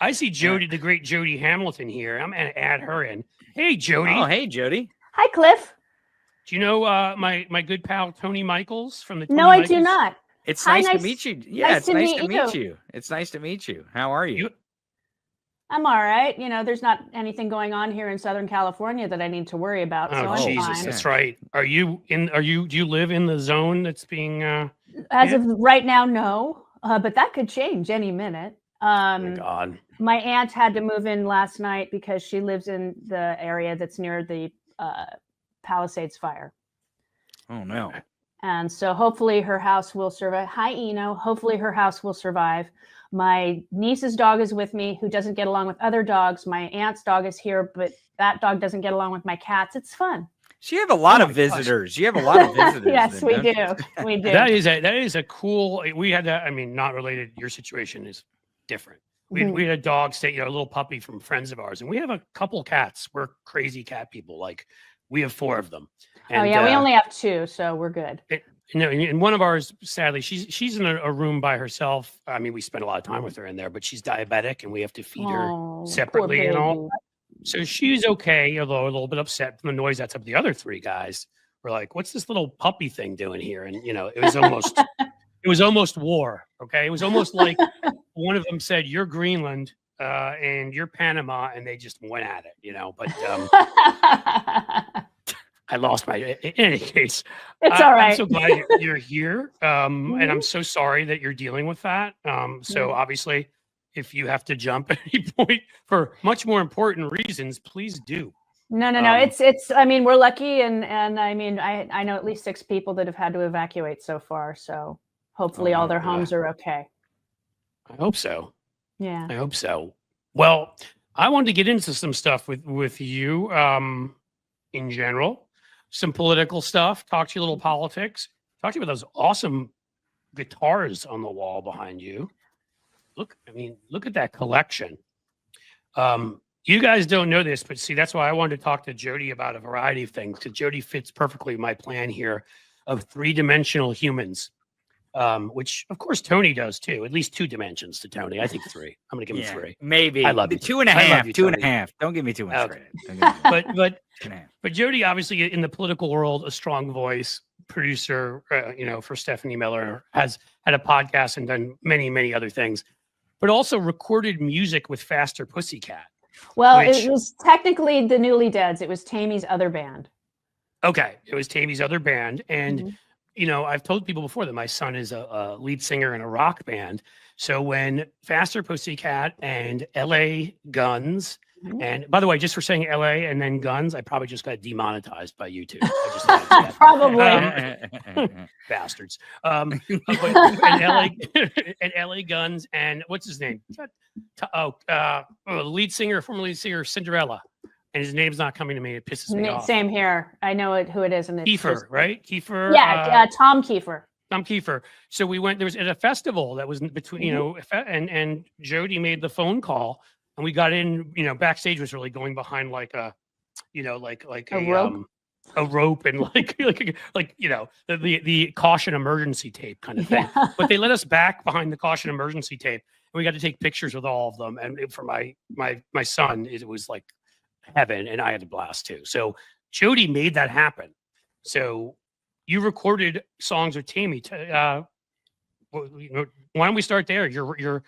I see Jody, the great Jody Hamiliton here. I'm going to add her in. Hey, Jody. Oh, hey, Jody. Hi, Cliff. Do you know my good pal Tony Michaels from the Tony No, Michaels? I do not. It's Hi, nice to meet you. Yeah, nice it's to nice meet to meet you. It's nice to meet you. How are you? I'm all right. You know, there's not anything going on here in Southern California that I need to worry about. Oh, so Jesus, I'm fine. that's right. Do you live in the zone that's being As of right now, no. But that could change any minute. Oh my God. My aunt had to move in last night because she lives in the area that's near the Palisades fire. Oh no. And so hopefully her house will survive. Hi, Eno. Hopefully her house will survive. My niece's dog is with me, who doesn't get along with other dogs. My aunt's dog is here, but that dog doesn't get along with my cats. It's fun. So you have a lot of visitors. You have a lot of visitors. Yes, we do. We do. That is a cool. We had that. I mean, not related. Your situation is different. We had a dog stay, a little puppy from friends of ours, and we have a couple cats. We're crazy cat people. Like we have 4 of them. And, we only have 2, so we're good. And one of ours, sadly, she's in a room by herself. I mean, we spend a lot of time with her in there, but she's diabetic, and we have to feed her separately and all. So she's okay, although a little bit upset from the noise that's up. The other 3 guys were like, "What's this little puppy thing doing here?" And it was almost war. Okay, it was almost like one of them said, "You're Greenland and you're Panama," and they just went at it. But I lost in any case. It's all right. I'm so glad you're here. And I'm so sorry that you're dealing with that. So obviously, if you have to jump at any point for much more important reasons, please do. No. It's, I mean, we're lucky. And I mean, I know at least 6 people that have had to evacuate so far. So hopefully all their homes are okay. I hope so. Yeah. I hope so. Well, I wanted to get into some stuff with you in general. Some political stuff, talk to you a little politics, talk to you about those awesome guitars on the wall behind you. Look at that collection. You guys don't know this, but see, that's why I wanted to talk to Jody about a variety of things, because Jody fits perfectly my plan here of 3-dimensional humans, which of course Tony does too. At least 2 dimensions to Tony. I think 3. I'm going to give him 3. Maybe. I love you. 2.5. 2.5. Don't give me too much credit. But Jody, obviously in the political world, a strong voice, producer, for Stephanie Miller, has had a podcast and done many, many other things, but also recorded music with Faster Pussycat. Well, it was technically the Newly Deads. It was Tammy's other band. Okay. It was Tammy's other band. And, I've told people before that my son is a lead singer in a rock band. So when Faster Pussycat and LA Guns, and by the way, just for saying LA and then Guns, I probably just got demonetized by YouTube. Probably. Bastards. And LA Guns and what's his name? The lead singer, former lead singer, Cinderella. And his name's not coming to me. It pisses me off. Same here. I know who it is. And it's Kiefer, right? Kiefer. Yeah, Tom Kiefer. Tom Kiefer. So we went. There was at a festival that was between, and Jody made the phone call, and we got in. Backstage was really going behind like a, like a rope. A rope and the caution emergency tape kind of thing. Yeah. But they let us back behind the caution emergency tape, and we got to take pictures with all of them. And for my son, it was like heaven, and I had a blast too. So Jody made that happen. So you recorded songs with Tammy. Why don't we start there? You're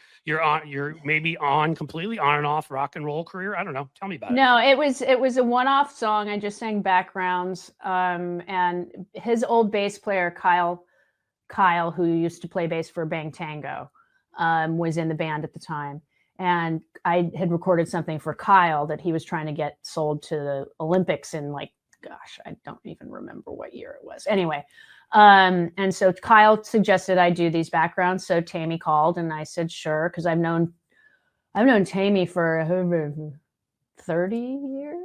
maybe on completely on and off rock and roll career. I don't know. Tell me about it. No, it was a one-off song. I just sang backgrounds. And his old bass player Kyle, who used to play bass for Bang Tango, was in the band at the time. And I had recorded something for Kyle that he was trying to get sold to the Olympics in I don't even remember what year it was. Anyway, and so Kyle suggested I do these backgrounds. So Tammy called and I said, sure, because I've known Tammy for 30 years,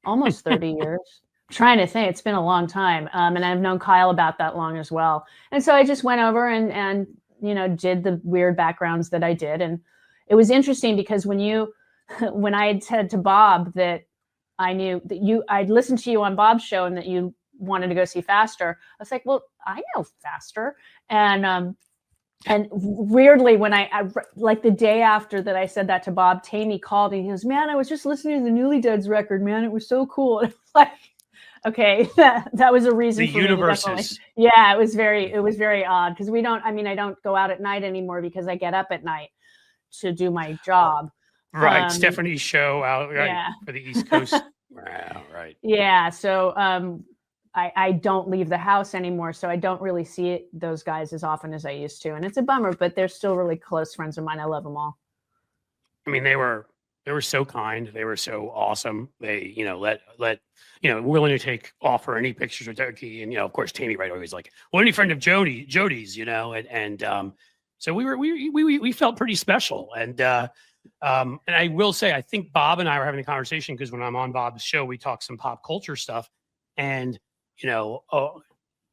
almost 30 years. I'm trying to think. It's been a long time. And I've known Kyle about that long as well. And so I just went over and did the weird backgrounds that I did. And it was interesting because when I had said to Bob that I knew that I'd listened to you on Bob's show and that you wanted to go see Faster, I was like, well, I know Faster. And And weirdly, when I like the day after that I said that to Bob, Tammy called and he goes, "Man, I was just listening to the Newly Deads record, man. It was so cool." And I was like, okay, that was a reason The for me to definitely. universes. Yeah, it was very odd because I don't go out at night anymore because I get up at night to do my job. Right. Stephanie's show out Yeah. for the East Coast. Wow, right. Yeah. So I don't leave the house anymore. So I don't really see those guys as often as I used to. And it's a bummer, but they're still really close friends of mine. I love them all. I mean, they were so kind. They were so awesome. They, willing to offer any pictures of Turkey. And, of course, Tammy right always like, well, any friend of Jody's, and so we felt pretty special. And I will say, I think Bob and I were having a conversation because when I'm on Bob's show, we talk some pop culture stuff. And,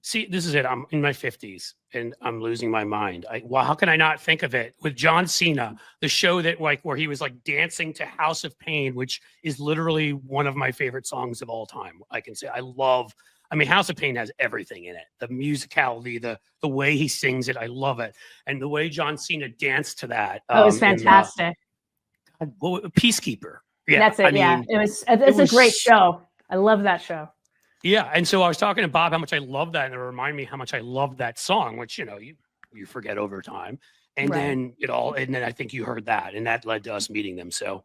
see, this is it. I'm in my 50s and I'm losing my mind. How can I not think of it with John Cena, the show that where he was like dancing to House of Pain, which is literally one of my favorite songs of all time. I can say House of Pain has everything in it. The musicality, the way he sings it. I love it. And the way John Cena danced to that. It was fantastic. Peacekeeper. Yeah. That's it. It's a great show. I love that show. Yeah, and so I was talking to Bob how much I love that, and it reminded me how much I love that song, which you forget over time, and then I think you heard that, and that led to us meeting them. So,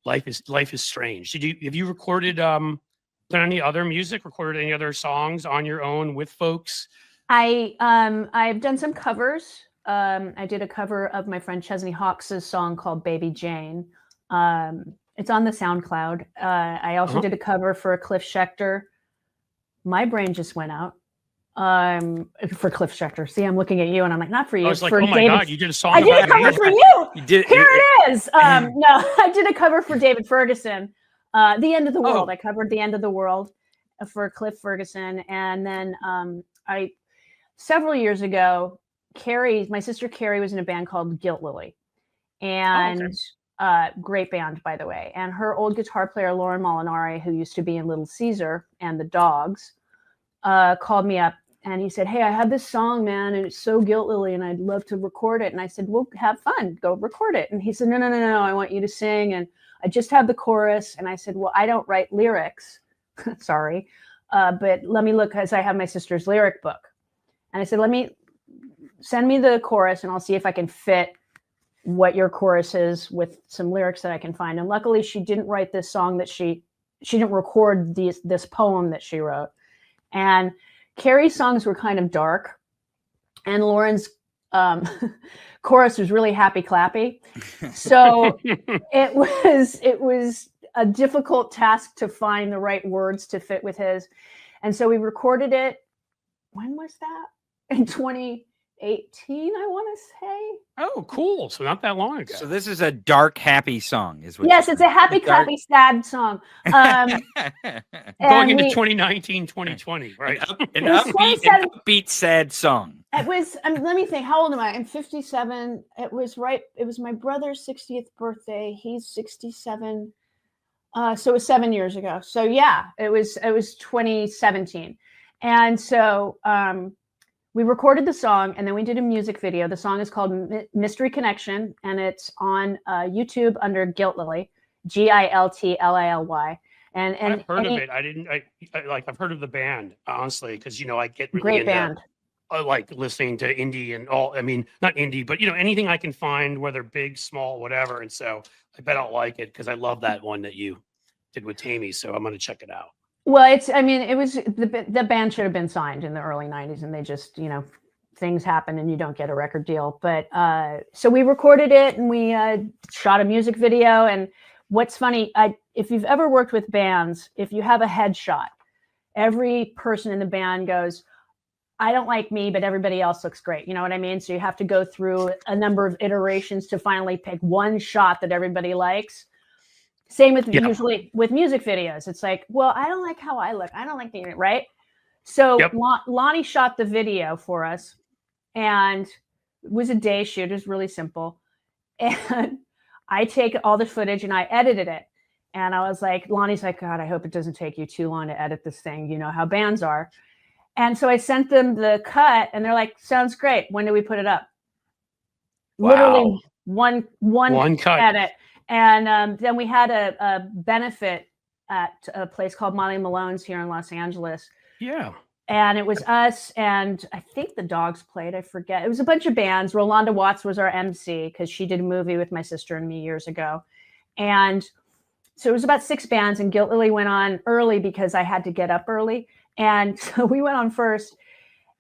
life is strange. Have you recorded done any other music? Recorded any other songs on your own with folks? I've done some covers. I did a cover of my friend Chesney Hawkes' song called "Baby Jane." It's on the SoundCloud. I also did a cover for Cliff Schecter. My brain just went out for Cliff Schecter. See, I'm looking at you and I'm like, not for you. I was like, for oh my David. God, you did a song. I did a cover for you. You did. Here it is. No, I did a cover for David Ferguson. The End of the World. I covered The End of the World for Cliff Ferguson. And then several years ago, my sister Carrie was in a band called Guilt Lily. And great band, by the way. And her old guitar player, Lauren Molinari, who used to be in Little Caesar and the Dogs, called me up and he said, "Hey, I had this song, man, and it's so Guilt Lily, and I'd love to record it." And I said, "Well, have fun, go record it." And he said, No, I want you to sing. And I just have the chorus. And I said, "Well, I don't write lyrics." Sorry. But let me look, because I have my sister's lyric book. And I said, send me the chorus and I'll see if I can fit what your chorus is with some lyrics that I can find. And luckily she didn't write this song that she didn't record this poem that she wrote. And Carrie's songs were kind of dark and Lauren's chorus was really happy clappy. So it was a difficult task to find the right words to fit with his. And so we recorded it. When was that? In 2018, I want to say. Oh, cool. So not that long ago. So this is a dark, happy song, is what? Yes, it's a happy, clappy, sad song. Going into 2019, 2020, right? An upbeat, sad song. It was, let me think, how old am I? I'm 57. It was my brother's 60th birthday. He's 67. So it was 7 years ago. So yeah, it was 2017. And so we recorded the song and then we did a music video. The song is called Mystery Connection and it's on YouTube under Guilt Lily, GILTLILY. And I've heard of it. I've heard of the band, honestly, because I get really great into, band. I like listening to indie and all. I mean, not indie, but anything I can find, whether big, small, whatever. And so I bet I'll like it because I love that one that you did with Tammy. So I'm going to check it out. Well, it was the band should have been signed in the early 90s and they just, things happen and you don't get a record deal. But so we recorded it and we shot a music video. And what's funny, if you've ever worked with bands, if you have a headshot, every person in the band goes, "I don't like me, but everybody else looks great." You know what I mean? So you have to go through a number of iterations to finally pick one shot that everybody likes. Same with usually with music videos. It's like, well, I don't like how I look. I don't like the right. So Lonnie shot the video for us and it was a day shoot. It was really simple. And I take all the footage and I edited it. And I was like, Lonnie's like, "God, I hope it doesn't take you too long to edit this thing. You know how bands are." And so I sent them the cut, and they're like, "Sounds great. When do we put it up?" Wow. Literally one cut. edit. And then we had a benefit at a place called Molly Malone's here in Los Angeles. Yeah. And it was us, and I think the Dogs played. I forget. It was a bunch of bands. Rolanda Watts was our MC because she did a movie with my sister and me years ago. And so it was about 6 bands, and Gilt Lily went on early because I had to get up early. And so we went on first,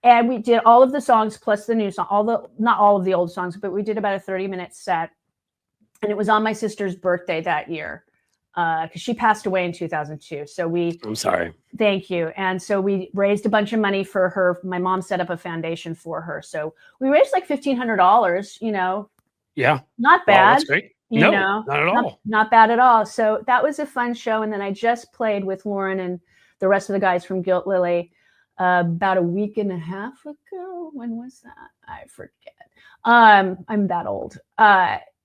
and we did all of the songs plus the new song, not all of the old songs, but we did about a 30-minute set. And it was on my sister's birthday that year because she passed away in 2002. So I'm sorry. Thank you. And so we raised a bunch of money for her. My mom set up a foundation for her. So we raised like $1,500, Yeah. Not bad. Wow, that's great. No, not at all. Not bad at all. So that was a fun show. And then I just played with Lauren and the rest of the guys from Gilt Lily about a week and a half ago. When was that? I forget. I'm that old.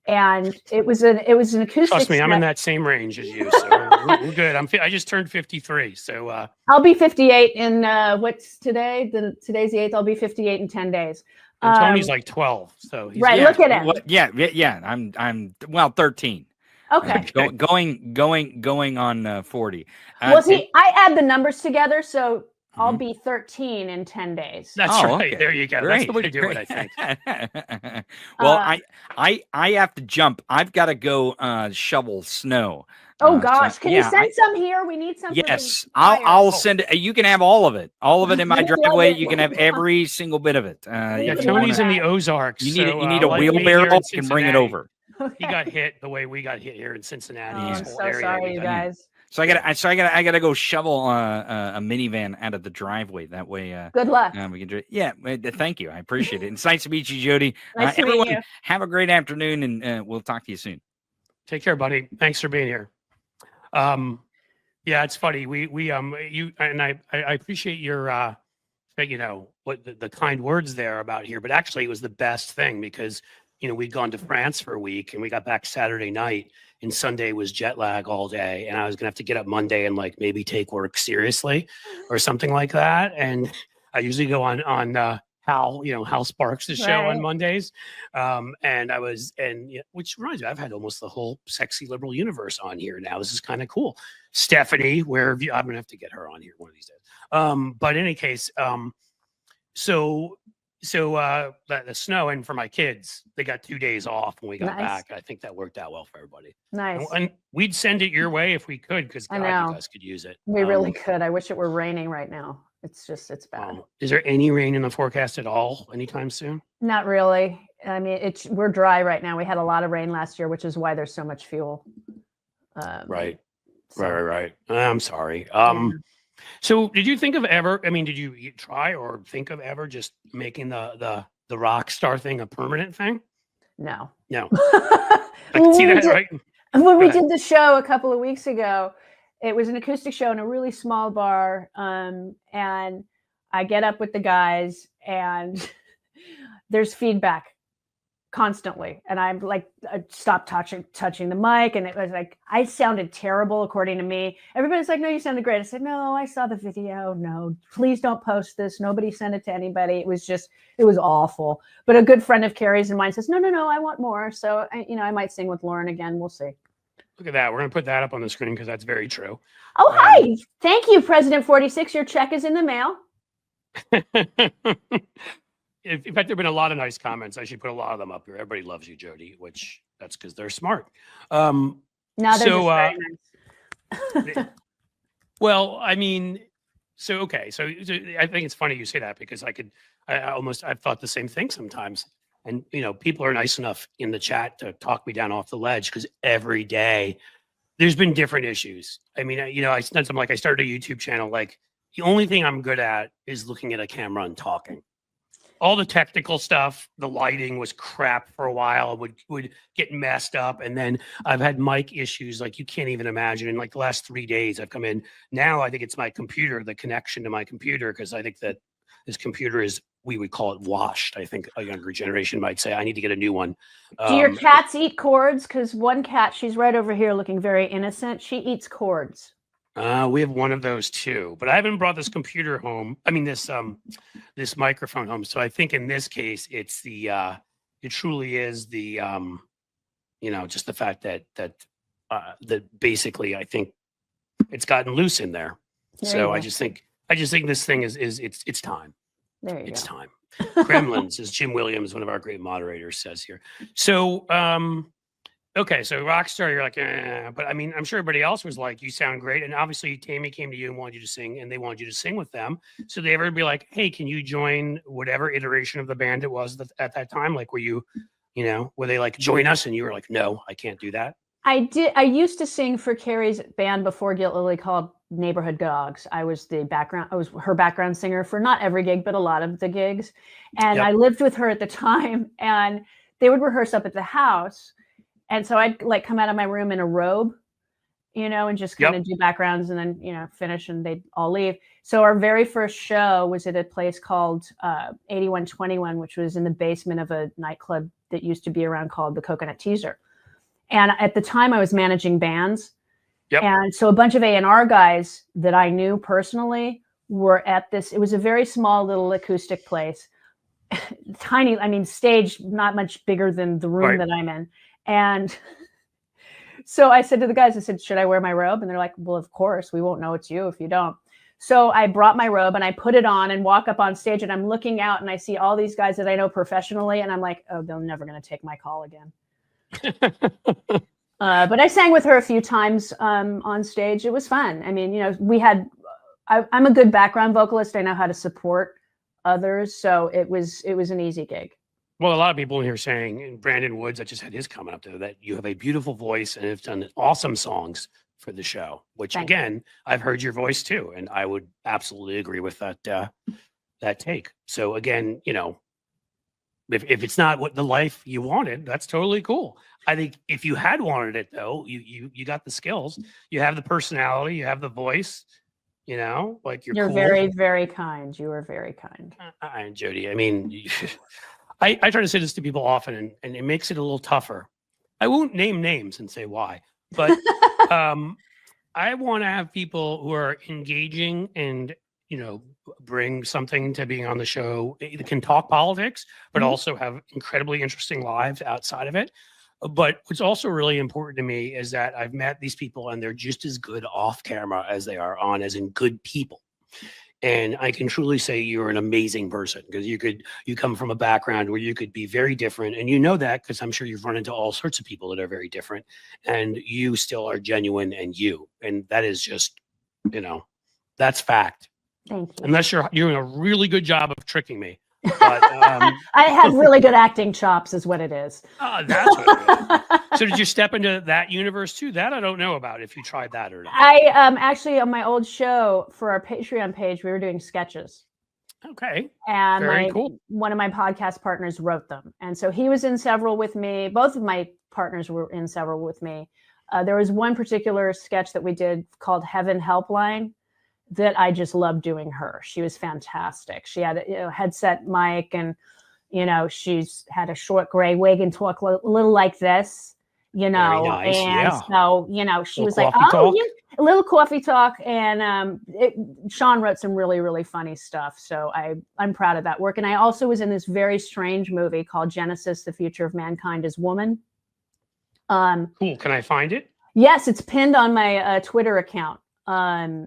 And it was an acoustic. Trust me, set. I'm in that same range as you, so we're good. I just turned 53, so I'll be 58 in what's today? Today's the 8th. I'll be 58 in 10 days. And Tony's like 12, so he's right. Look at him. Yeah. I'm 13. Okay. Going on 40. Well, see, I add the numbers together, so I'll be 13 in 10 days. That's right. Okay. There you go. Great. That's the way to do it, I think. Well, I have to jump. I've got to go shovel snow. Oh gosh, can you send some here? We need some. Yes, I'll send it. You can have all of it. All of it in my driveway. You can have every single bit of it. Tony's in the Ozarks. You need a wheelbarrow. You can bring it over. Okay. He got hit the way we got hit here in Cincinnati. I'm so sorry, you guys. So I gotta go shovel a minivan out of the driveway. That way, good luck. We can. Yeah, thank you. I appreciate it. It's nice to meet you, Jody. Nice to everyone, meet you. Have a great afternoon, and we'll talk to you soon. Take care, buddy. Thanks for being here. Yeah, it's funny. You and I appreciate your what the kind words there about here, but actually it was the best thing because we'd gone to France for a week and we got back Saturday night and Sunday was jet lag all day and I was gonna have to get up Monday and like maybe take work seriously or something like that. And I usually go on Hal Sparks' show on Mondays. Which reminds me, I've had almost the whole Sexy Liberal universe on here now. This is kind of cool. Stephanie, I'm going to have to get her on here one of these days. But in any case, so the snow, and for my kids, they got 2 days off when we got back. I think that worked out well for everybody. Nice. And we'd send it your way if we could, because God, you guys could use it. We really could. I wish it were raining right now. It's bad. Is there any rain in the forecast at all anytime soon? Not really. I mean, we're dry right now. We had a lot of rain last year, which is why there's so much fuel. Right. I'm sorry. So did you think of ever, did you try or think of ever just making the rock star thing a permanent thing? No. I can see that, right? When we did the show a couple of weeks ago, it was an acoustic show in a really small bar. And I get up with the guys and there's feedback constantly. And I'm like, I stopped touching the mic. And it was like, I sounded terrible, according to me. Everybody's like, no, you sounded great. I said, no, I saw the video. No, please don't post this. Nobody send it to anybody. It was awful. But a good friend of Carrie's and mine says, no, I want more. So, I might sing with Lauren again. We'll see. Look at that. We're going to put that up on the screen because that's very true. Oh, hi. Thank you, President 46. Your check is in the mail. In fact, there have been a lot of nice comments. I should put a lot of them up here. Everybody loves you, Jody, which that's because they're smart. No, they're just very nice. Well, so I think it's funny you say that because I've thought the same thing sometimes. And, people are nice enough in the chat to talk me down off the ledge because every day there's been different issues. I started a YouTube channel. Like the only thing I'm good at is looking at a camera and talking. All the technical stuff, the lighting was crap for a while, would get messed up. And then I've had mic issues like you can't even imagine. In like the last 3 days I've come in. Now I think it's my computer, the connection to my computer, because I think that this computer is, we would call it washed. I think a younger generation might say, I need to get a new one. Do your cats eat cords? Because one cat, she's right over here looking very innocent. She eats cords. We have one of those too, but I haven't brought this computer home. I mean, this microphone home. So I think in this case, it's it truly is just the fact that basically I think it's gotten loose in there. So I just think this thing is it's time. There you It's go. time. Gremlins, as Jim Williams, one of our great moderators, says here. So, okay, so Rockstar, you're like, but I mean, I'm sure everybody else was like, you sound great. And obviously, Tammy came to you and wanted you to sing, and they wanted you to sing with them. So they ever be like, hey, can you join whatever iteration of the band it was at that time? Like, were they like, join us? And you were like, no, I can't do that. I used to sing for Carrie's band before Get Lily called Neighborhood Dogs. I was her background singer for not every gig, but a lot of the gigs. And Yep. I lived with her at the time, and they would rehearse up at the house. And so I'd like come out of my room in a robe, and just kind of do backgrounds and then, finish and they'd all leave. So our very first show was at a place called 8121, which was in the basement of a nightclub that used to be around called the Coconut Teaser. And at the time I was managing bands. Yep. And so a bunch of A&R guys that I knew personally were at this. It was a very small little acoustic place. Tiny, I mean, stage not much bigger than the room that I'm in. And so I said to the guys, I said, should I wear my robe? And they're like, well, of course, we won't know it's you if you don't. So I brought my robe and I put it on and walk up on stage, and I'm looking out and I see all these guys that I know professionally. And I'm like, oh, they're never going to take my call again. But I sang with her a few times on stage. It was fun. I mean, I'm a good background vocalist. I know how to support others. So it was an easy gig. Well, a lot of people in here saying, and Brandon Woods, I just had his comment up there, that you have a beautiful voice and have done awesome songs for the show, which again, I've heard your voice too. And I would absolutely agree with that take. So again, if it's not what the life you wanted, that's totally cool. I think if you had wanted it though, you got the skills, you have the personality, you have the voice, like you're cool. Very, very kind. You are very kind. And Jody, I mean, I try to say this to people often, and it makes it a little tougher. I won't name names and say why, but I want to have people who are engaging and, bring something to being on the show. It can talk politics, but also have incredibly interesting lives outside of it. But what's also really important to me is that I've met these people and they're just as good off camera as they are on, as in good people. And I can truly say you're an amazing person, because you come from a background where you could be very different. And that because I'm sure you've run into all sorts of people that are very different, and you still are genuine and you. And that is just, that's fact. Thank you. Unless you're doing a really good job of tricking me. But, I have really good acting chops is what it is. That's what it is. So did you step into that universe too? That I don't know about, if you tried that or not. I actually, on my old show for our Patreon page, we were doing sketches. Okay. And Very cool. One of my podcast partners wrote them. And so he was in several with me. Both of my partners were in several with me. There was one particular sketch that we did called Heaven Helpline that I just loved doing her. She was fantastic. She had a headset mic, and she's had a short gray wig and talk a little like this, Very nice. and so she was like, talk. A little coffee talk. And Sean wrote some really, really funny stuff. So I'm proud of that work. And I also was in this very strange movie called Genesis: The Future of Mankind as Woman. Cool. Can I find it? Yes, it's pinned on my Twitter account.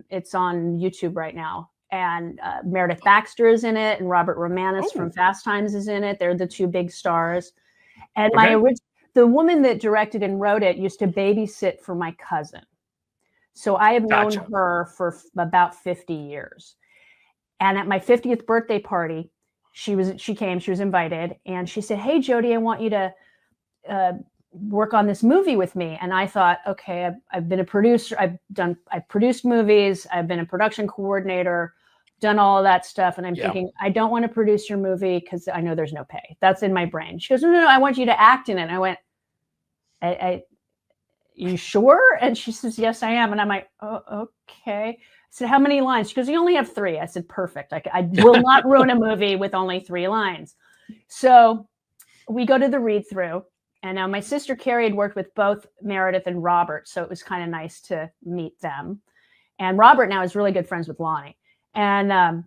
It's on YouTube right now, and Meredith Baxter is in it, and Robert Romanus from Fast Times is in it. They're the two big stars. And the woman that directed and wrote it used to babysit for my cousin. So I have known her for about 50 years. And at my 50th birthday party, she was invited, and she said, "Hey, Jody, I want you to work on this movie with me." And I thought, okay, I've been a producer. I've produced movies. I've been a production coordinator, done all of that stuff. And I'm thinking, I don't want to produce your movie because I know there's no pay. That's in my brain. She goes, no, I want you to act in it. And I went, you sure? And she says, yes, I am. And I'm like, oh, okay. I said, how many lines? She goes, you only have 3. I said, perfect. I will not ruin a movie with only 3 lines. So we go to the read through. And now my sister Carrie had worked with both Meredith and Robert, so it was kind of nice to meet them. And Robert now is really good friends with Lonnie. And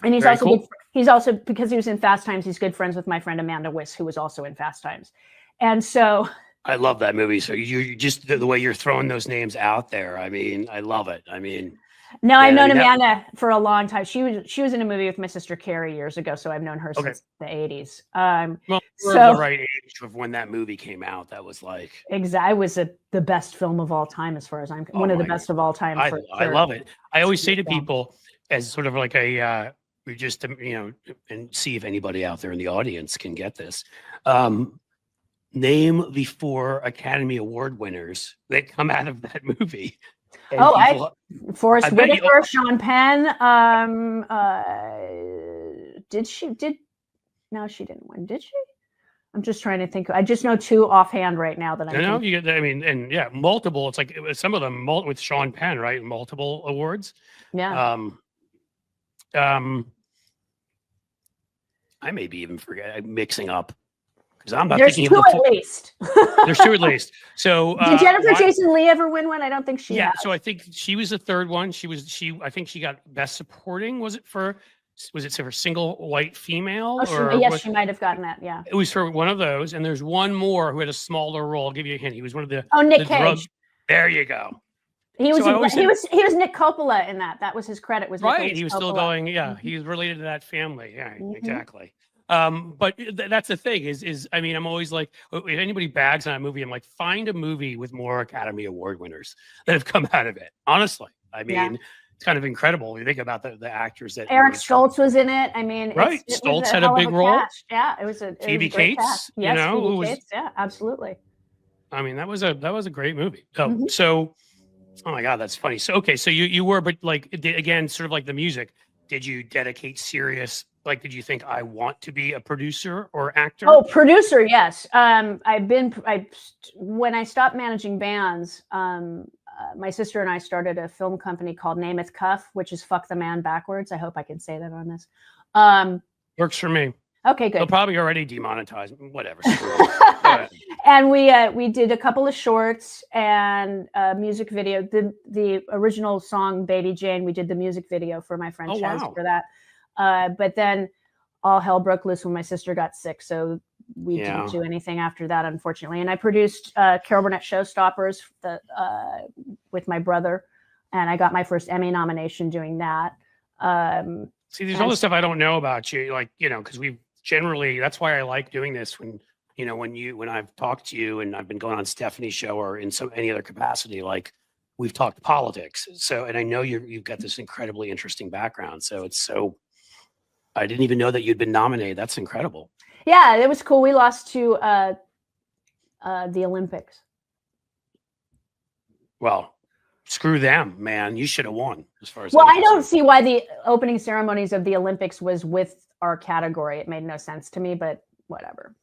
he's Very also cool. he's also, because he was in Fast Times, he's good friends with my friend Amanda Wiss, who was also in Fast Times. And so I love that movie. So you just the way you're throwing those names out there. I mean, I love it. I mean, no, I've known I mean, Amanda for a long time. She was in a movie with my sister Carrie years ago, so I've known her Okay. since the 80s. well, we're So the right age of when that movie came out. That was like, exactly, it was the best film of all time, as far as I'm Oh one of the my best of all time. I love it. I always say to film. people, as sort of like a we just and see if anybody out there in the audience can get this. Name the 4 Academy Award winners that come out of that movie. And Forrest I bet you- Whitaker, Sean Penn. No, she didn't win, did she? I'm just trying to think. I just know 2 offhand right now that I know you get. I mean, and yeah, multiple. It's like some of them with Sean Penn, right? Multiple awards. Yeah. I may be even mixing up because I'm not There's thinking 2 of the at least. There's 2 at least. So did Jennifer Jason Leigh ever win one? I don't think she. Yeah. has. So I think she was the 3rd one. I think she got Best Supporting. Was it for single white female? She might have gotten that. Yeah. It was for one of those. And there's one more who had a smaller role. I'll give you a hint. He was one of the. Nick Cage. There you go. He was. So he was Nick Coppola in that. That was his credit. Was right. Nicholas He was Coppola. still going. Yeah. Mm-hmm. He was related to that family. Yeah. Mm-hmm. Exactly. But that's the thing is, I mean, I'm always like, if anybody bags on a movie, I'm like, find a movie with more Academy Award winners that have come out of it. Honestly, I mean, it's kind of incredible when you think about the actors that Eric Stoltz was in it. I mean, right. Stoltz had a big role. Cast. Yeah, it was a Phoebe Cates. Yes, Phoebe who was, Cates. Yeah, absolutely. I mean, that was a great movie. So, oh my God, that's funny. So, okay. So you were, but like, again, sort of like the music, did you dedicate serious, like, did you think I want to be a producer or actor? Oh, producer. Yes. When I stopped managing bands, my sister and I started a film company called Namath Cuff, which is fuck the man backwards. I hope I can say that on this. Works for me. Okay, good. They'll probably already demonetize, whatever. And we did a couple of shorts and a music video. The original song "Baby Jane," we did the music video for my friend Chaz for that. But then all hell broke loose when my sister got sick, so we didn't do anything after that, unfortunately. And I produced Carol Burnett Showstoppers with my brother, and I got my first Emmy nomination doing that. See, there's all this stuff I don't know about you, like, because we've generally, that's why I like doing this when I've talked to you and I've been going on Stephanie's show or in any other capacity, like we've talked politics. So, and I know you've got this incredibly interesting background. So I didn't even know that you'd been nominated. That's incredible. Yeah, it was cool. We lost to the Olympics. Well, screw them, man. You should have won as far as. Well, I don't see why the opening ceremonies of the Olympics was with our category. It made no sense to me, but whatever.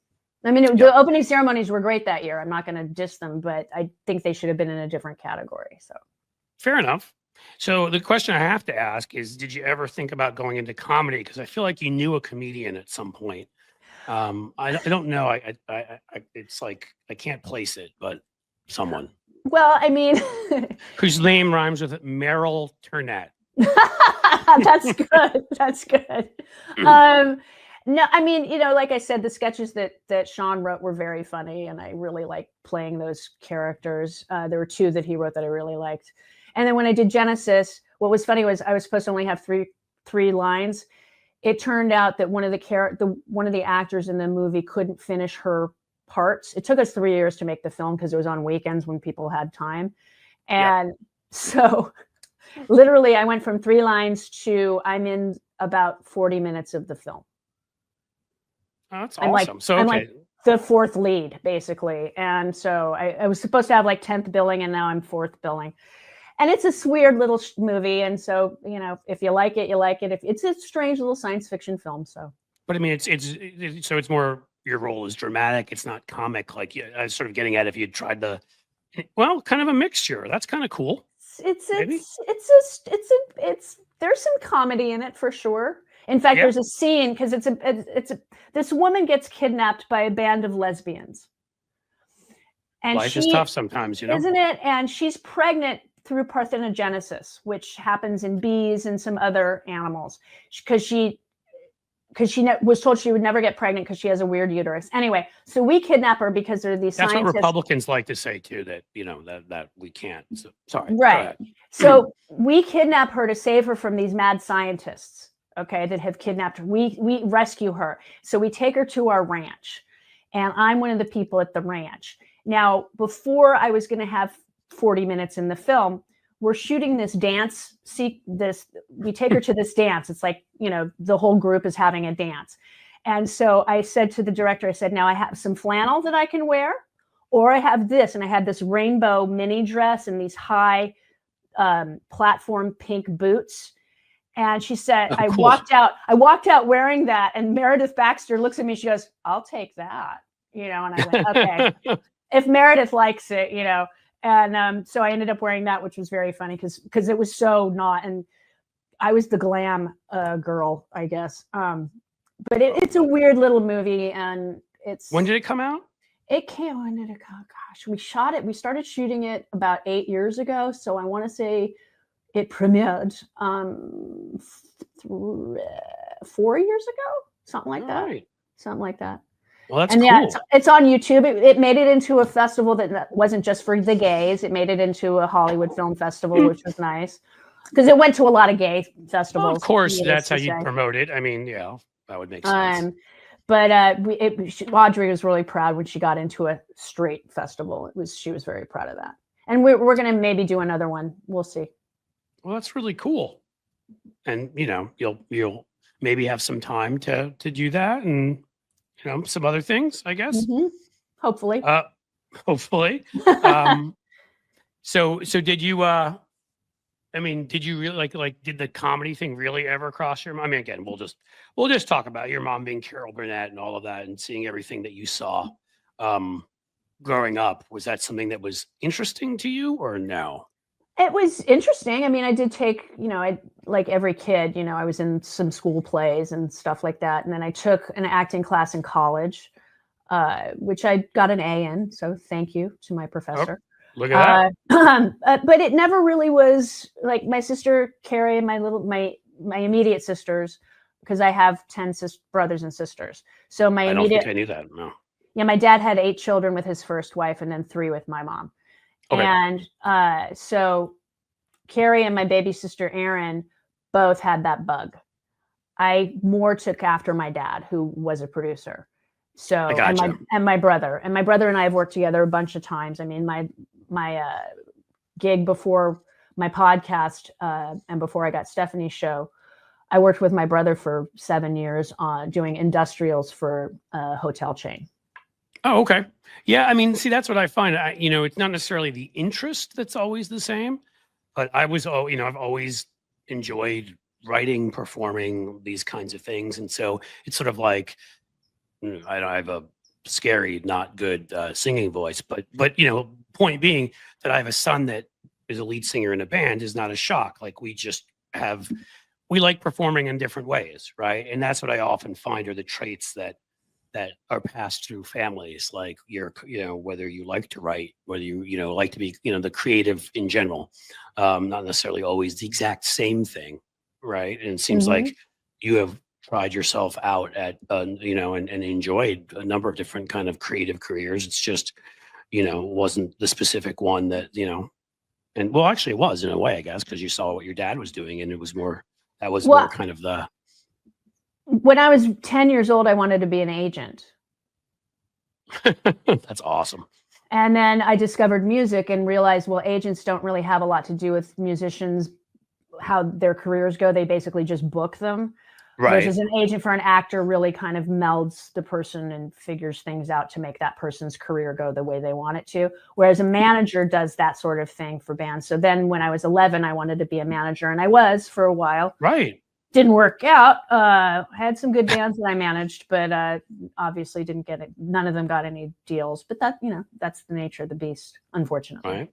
I mean, the opening ceremonies were great that year. I'm not going to diss them, but I think they should have been in a different category. So fair enough. So the question I have to ask is, did you ever think about going into comedy? Because I feel like you knew a comedian at some point. I don't know. It's like I can't place it, but someone. Well, I mean, whose name rhymes with Meryl Turnett. That's good. That's good. No, I mean, like I said, the sketches that Sean wrote were very funny, and I really liked playing those characters. There were 2 that he wrote that I really liked. And then when I did Genesis, what was funny was I was supposed to only have three lines. It turned out that one of the actors in the movie couldn't finish her parts. It took us 3 years to make the film because it was on weekends when people had time. And so literally I went from 3 lines to I'm in about 40 minutes of the film. Oh, that's awesome. I'm like the 4th lead, basically. And so I was supposed to have like 10th billing, and now I'm 4th billing. And it's a weird little movie. And so, if you like it, you like it. If it's a strange little science fiction film. So, but I mean, it's more, your role is dramatic. It's not comic. Like I was sort of getting at if you'd tried kind of a mixture. That's kind of cool. There's some comedy in it for sure. In fact, there's a scene because this woman gets kidnapped by a band of lesbians. And life is tough sometimes, isn't it? And she's pregnant through parthenogenesis, which happens in bees and some other animals, because she was told she would never get pregnant because she has a weird uterus. Anyway, so we kidnap her because there are these That's scientists. what Republicans like to say too, that, that we can't. So, sorry. Right. So we kidnap her to save her from these mad scientists, okay, that have kidnapped her. We rescue her. So we take her to our ranch, and I'm one of the people at the ranch. Now, before I was going to have 40 minutes in the film, we're shooting this dance. We take her to this dance. It's like, the whole group is having a dance. And so I said to the director, I said, now I have some flannel that I can wear, or I have this. And I had this rainbow mini dress and these high platform pink boots. And she said, Oh, I cool. walked out wearing that. And Meredith Baxter looks at me, she goes, I'll take that. And I went, okay, if Meredith likes it, And so I ended up wearing that, which was very funny because it was so not, and I was the glam girl, I guess. But it's a weird little movie, and it's. When did it come out? When did it come? Gosh, we shot it. We started shooting it about 8 years ago. So I want to say it premiered 4 years ago, something like that. Right. Something like that. Well, that's and cool. Yeah, it's on YouTube. It made it into a festival that wasn't just for the gays. It made it into a Hollywood Film Festival, which was nice because it went to a lot of gay festivals. Well, of course, that's how you promote it. I mean, yeah, that would make sense. But Audrey was really proud when she got into a straight festival. She was very proud of that. And we're going to maybe do another one. We'll see. Well, that's really cool. And you'll maybe have some time to do that, and some other things, I guess. Mm-hmm. Hopefully. Hopefully. So did you? Did you really like? Did the comedy thing really ever cross your mind? I mean, again, we'll just talk about your mom being Carol Burnett and all of that, and seeing everything that you saw growing up. Was that something that was interesting to you, or no? It was interesting. I mean, I did take, I like every kid, I was in some school plays and stuff like that. And then I took an acting class in college, which I got an A in. So thank you to my professor. Oh, look at that. But it never really was like my sister Carrie and my immediate sisters, because I have 10 brothers and sisters. So I don't think I knew that. No. Yeah, my dad had 8 children with his first wife and then 3 with my mom. Okay. And so Carrie and my baby sister Erin both had that bug. I more took after my dad, who was a producer. So and my brother and I have worked together a bunch of times. I mean, my gig before my podcast and before I got Stephanie's show, I worked with my brother for 7 years on doing industrials for a hotel chain. Oh, okay. Yeah, I mean, see, that's what I find. It's not necessarily the interest that's always the same, but I've always enjoyed writing, performing, these kinds of things, and so it's sort of like I have a scary, not good singing voice, but point being that I have a son that is a lead singer in a band is not a shock. Like we like performing in different ways, right? And that's what I often find are the traits that are passed through families, like whether you like to write, whether you like to be, the creative in general, not necessarily always the exact same thing. Right. And it seems like you have tried yourself out at, and enjoyed a number of different kind of creative careers. It's just, wasn't the specific one that, and well, actually it was in a way, I guess, because you saw what your dad was doing and it was more kind of the. When I was 10 years old, I wanted to be an agent. That's awesome. And then I discovered music and realized, well, agents don't really have a lot to do with musicians, how their careers go. They basically just book them. Right. Versus an agent for an actor really kind of melds the person and figures things out to make that person's career go the way they want it to. Whereas a manager does that sort of thing for bands. So then when I was 11, I wanted to be a manager, and I was for a while. Right. Didn't work out. I had some good bands that I managed, but obviously didn't get it. None of them got any deals. But that's the nature of the beast, unfortunately. Right.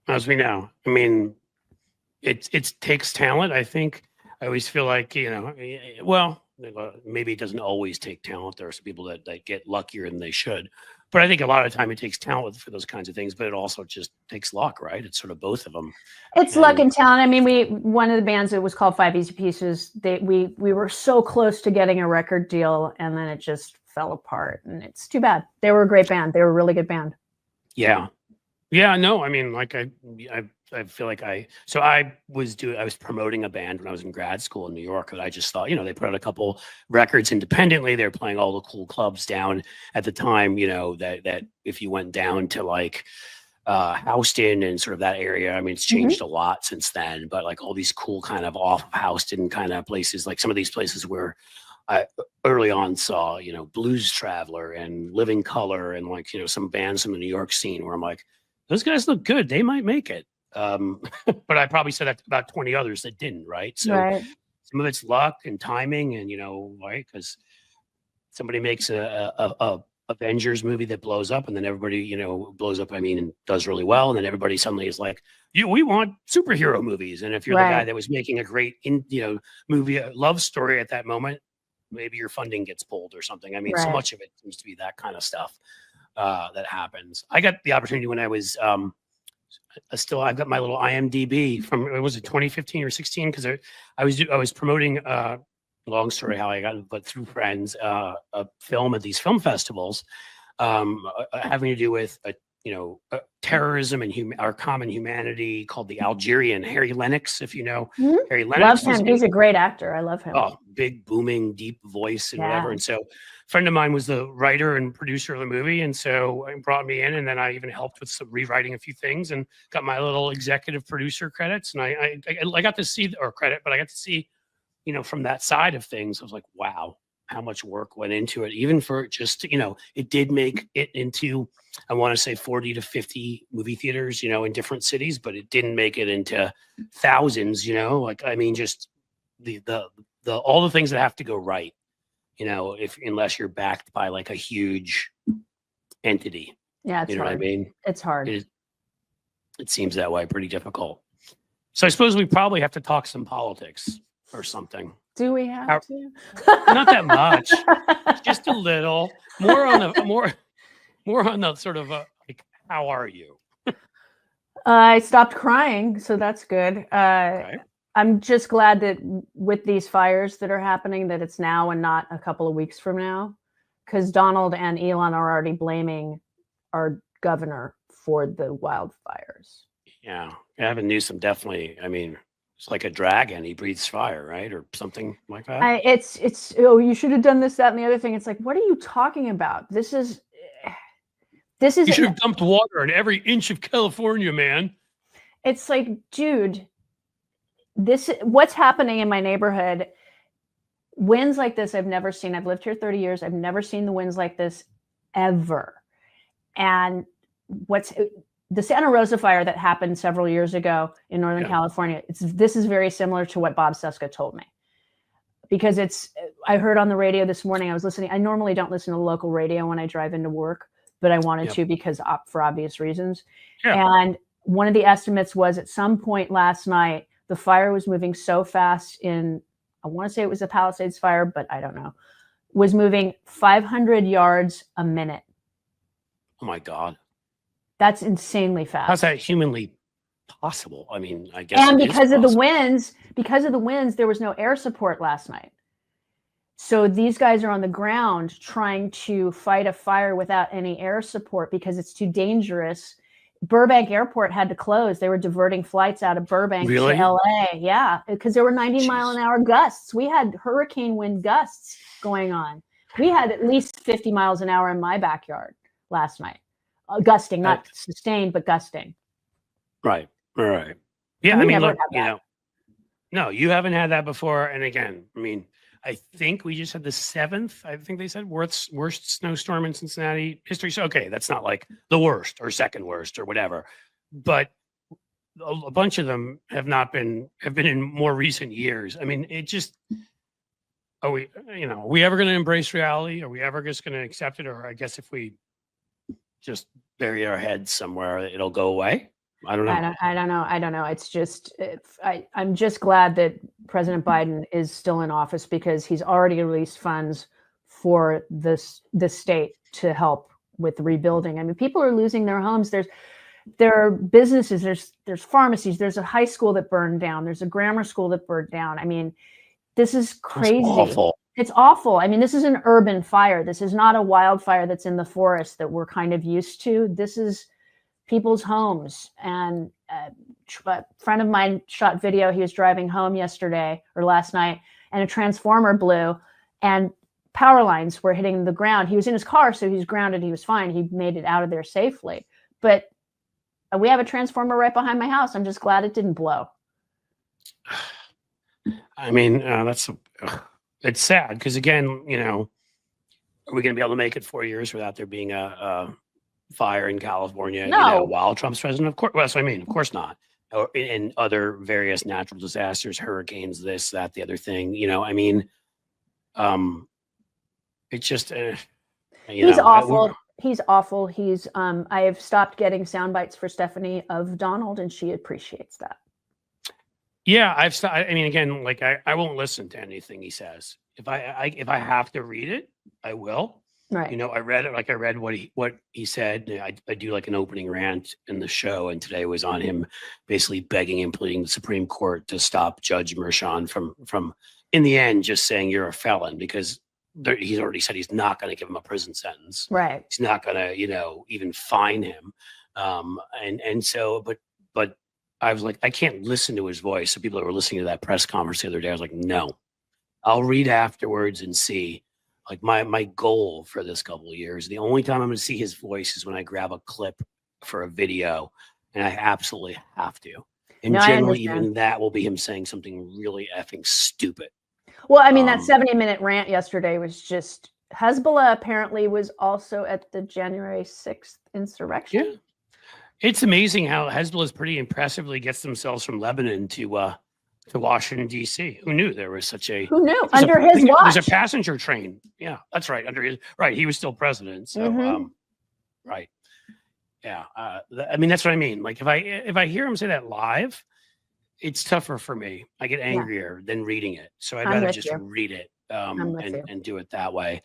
As we know, I mean, it takes talent. I think I always feel like well, maybe it doesn't always take talent. There are some people that get luckier than they should, But I think a lot of the time it takes talent for those kinds of things, but it also just takes luck, right? It's sort of both of them. It's luck and talent. I mean, one of the bands that was called Five Easy Pieces, we were so close to getting a record deal, and then it just fell apart, and it's too bad. They were a great band. They were a really good band. Yeah. No, I mean, like I feel like I was promoting a band when I was in grad school in New York, and I just thought, they put out a couple records independently. They were playing all the cool clubs down at the time, that if you went down to like Houston and sort of that area, I mean, it's changed a lot since then, but like all these cool kind of off of Houston kind of places, like some of these places where I early on saw, Blues Traveler and Living Color and like, some bands from the New York scene where I'm like, those guys look good. They might make it. But I probably said that to about 20 others that didn't, right? So some of it's luck and timing and, right? Because somebody makes a Avengers movie that blows up and then everybody, blows up, and does really well. And then everybody suddenly is like, we want superhero movies. And if you're the guy that was making a great, movie, a love story at that moment, maybe your funding gets pulled or something. I mean, so much of it seems to be that kind of stuff that happens. I got the opportunity when I was, I've got my little IMDb from, was it 2015 or 16? Because I was promoting, long story how I got, but through friends, a film at these film festivals, having to do with terrorism and our common humanity, called The Algerian. Harry Lennox, if you know, Harry Lennox. Love him. He's a great actor. I love him. Oh, big, booming, deep voice and whatever. And so a friend of mine was the writer and producer of the movie. And so he brought me in, and then I even helped with some rewriting a few things and got my little executive producer credits. And I got to see, or credit, but I got to see, from that side of things. I was like, wow, how much work went into it, even for just, it did make it into, I want to say 40 to 50 movie theaters, in different cities, but it didn't make it into thousands, just the all the things that have to go right, unless you're backed by like a huge entity. Yeah. It's hard. What I mean? It's hard. It seems that way, pretty difficult. So I suppose we probably have to talk some politics or something. Do we have to? Not that much, just a little more on the sort of like, how are you? I stopped crying, so that's good. Okay. I'm just glad that with these fires that are happening, that it's now and not a couple of weeks from now, because Donald and Elon are already blaming our governor for the wildfires. Yeah, Gavin Newsom definitely. I mean, it's like a dragon. He breathes fire, right? Or something like that. It's you should have done this, that, and the other thing. It's like, what are you talking about? This is. You should have dumped water in every inch of California, man. It's like, dude, what's happening in my neighborhood. Winds like this, I've never seen. I've lived here 30 years. I've never seen the winds like this ever. And the Santa Rosa fire that happened several years ago in Northern California, this is very similar to what Bob Seska told me. Because I heard on the radio this morning, I was listening. I normally don't listen to local radio when I drive into work, but I wanted to because for obvious reasons. Yeah. And one of the estimates was at some point last night, the fire was moving so fast I want to say it was a Palisades fire, but I don't know, was moving 500 yards a minute. Oh my God. That's insanely fast. How's that humanly possible? I mean, I guess. And because of the winds, there was no air support last night. So these guys are on the ground trying to fight a fire without any air support because it's too dangerous. Burbank Airport had to close. They were diverting flights out of Burbank to LA. Yeah, because there were 90-mile-an-hour gusts. We had hurricane wind gusts going on. We had at least 50 miles an hour in my backyard last night. Gusting, not sustained, but gusting. Right. Yeah, I mean, look, no, you haven't had that before. And again, I mean, I think we just had the 7th, I think they said, worst snowstorm in Cincinnati history. So, okay, that's not like the worst or second worst or whatever. But a bunch of them have been in more recent years. I mean, it just, are we ever going to embrace reality? Are we ever just going to accept it? Or I guess if we just bury our heads somewhere, it'll go away. I don't know. I don't know. It's just, I'm just glad that President Biden is still in office because he's already released funds for the state to help with rebuilding. I mean, people are losing their homes. There are businesses, there's pharmacies, there's a high school that burned down, there's a grammar school that burned down. I mean, this is crazy. It's awful. It's awful. I mean, this is an urban fire. This is not a wildfire that's in the forest that we're kind of used to. This is people's homes. And a friend of mine shot video. He was driving home yesterday or last night, and a transformer blew, and power lines were hitting the ground. He was in his car, so he was grounded. He was fine. He made it out of there safely. But we have a transformer right behind my house. I'm just glad it didn't blow. I mean, it's sad because, again, you know, are we going to be able to make it 4 years without there being a fire in California? No. You know, while Trump's president, of course. Well, that's what I mean. Of course not. Or in other various natural disasters, hurricanes, this, that, the other thing. You know, I mean, it's just, He's awful. He's awful. He's I have stopped getting sound bites for Stephanie of Donald, and she appreciates that. Yeah, I mean, again, like I won't listen to anything he says. If I have to read it, I will. Right. You know, I read what he said. I do like an opening rant in the show, and today was on him basically begging and pleading the Supreme Court to stop Judge Merchan from in the end just saying you're a felon, because he's already said he's not going to give him a prison sentence. Right. He's not going to, you know, even fine him. And so, but I was like, I can't listen to his voice. So people that were listening to that press conference the other day, I was like, no, I'll read afterwards and see. Like my goal for this couple of years, the only time I'm going to see his voice is when I grab a clip for a video, and I absolutely have to. And generally, even that will be him saying something really effing stupid. Well, I mean, that 70-minute rant yesterday was just, Hezbollah apparently was also at the January 6th insurrection. Yeah. It's amazing how Hezbollah pretty impressively gets themselves from Lebanon to Washington, D.C. Who knew there was such a... Who knew? Under his watch. There's a passenger train. Yeah, that's right. Right. He was still president. So, right. Yeah. I mean, that's what I mean. Like, if I hear him say that live, it's tougher for me. I get angrier than reading it. So I'd rather just read it and do it that way.